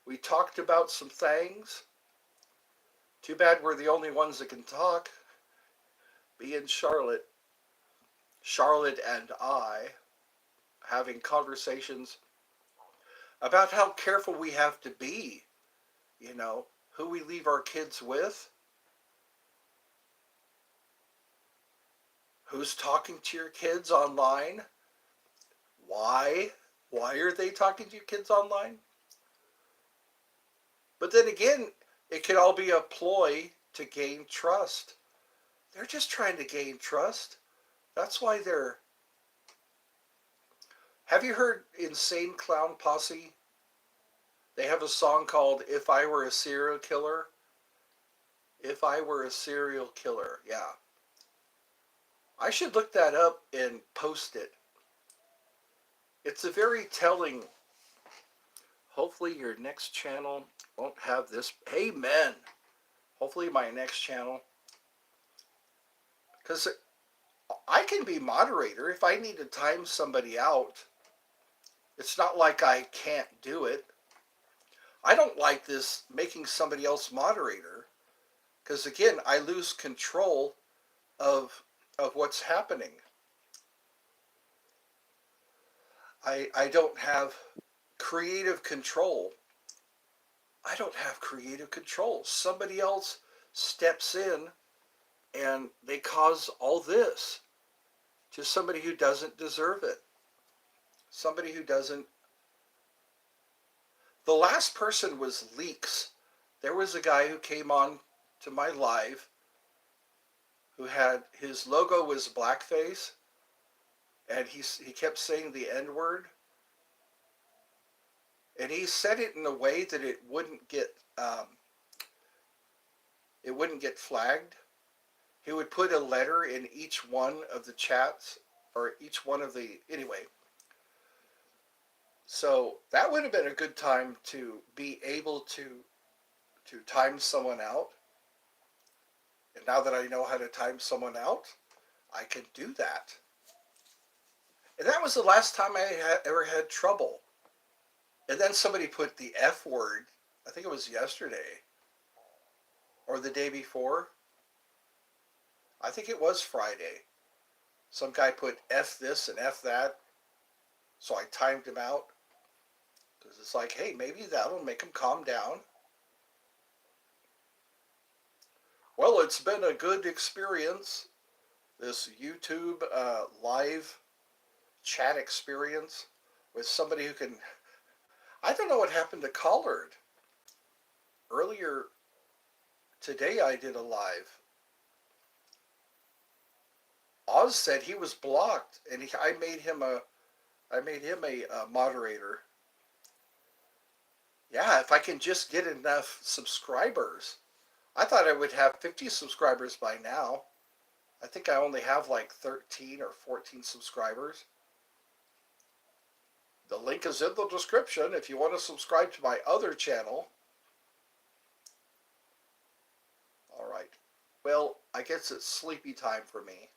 We talked about some things. Too bad we're the only ones that can talk. Me and Charlotte. Charlotte and I having conversations about how careful we have to be, you know, who we leave our kids with, who's talking to your kids online, why, why are they talking to your kids online? But then again, it could all be a ploy to gain trust. They're just trying to gain trust. That's why they're. Have you heard Insane Clown Posse? They have a song called If I Were a Serial Killer. If I Were a Serial Killer. Yeah. I should look that up and post it. It's a very telling. Hopefully your next channel won't have this. Amen. Hopefully my next channel. Because I can be moderator if I need to time somebody out. It's not like I can't do it. I don't like this making somebody else moderator. Because again, I lose control of what's happening. I don't have creative control. I don't have creative control. Somebody else steps in and they cause all this to somebody who doesn't deserve it. Somebody who doesn't. The last person was Leaks. There was a guy who came on to my live who had his logo was blackface and he kept saying the N-word. And he said it in a way that it wouldn't get flagged. He would put a letter in each one of the chats or each one of the anyway. So that would have been a good time to be able to time someone out. And now that I know how to time someone out, I can do that. And that was the last time I ever had trouble. And then somebody put the F word, I think it was yesterday, or the day before. I think it was Friday. Some guy put F this and F that, so I timed him out. Because it's like, hey, maybe that'll make him calm down. Well, it's been a good experience, this YouTube live chat experience with somebody who can. I don't know what happened to Collard. Earlier today I did a live. Oz said he was blocked, and I made him a moderator. Yeah, if I can just get enough subscribers. I thought I would have 50 subscribers by now. I think I only have like 13 or 14 subscribers. The link is in the description if you want to subscribe to my other channel. All right. Well, I guess it's sleepy time for me.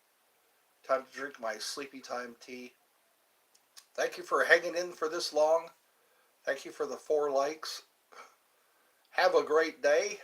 Time to drink my sleepy time tea. Thank you for hanging in for this long. Thank you for the 4 likes. Have a great day.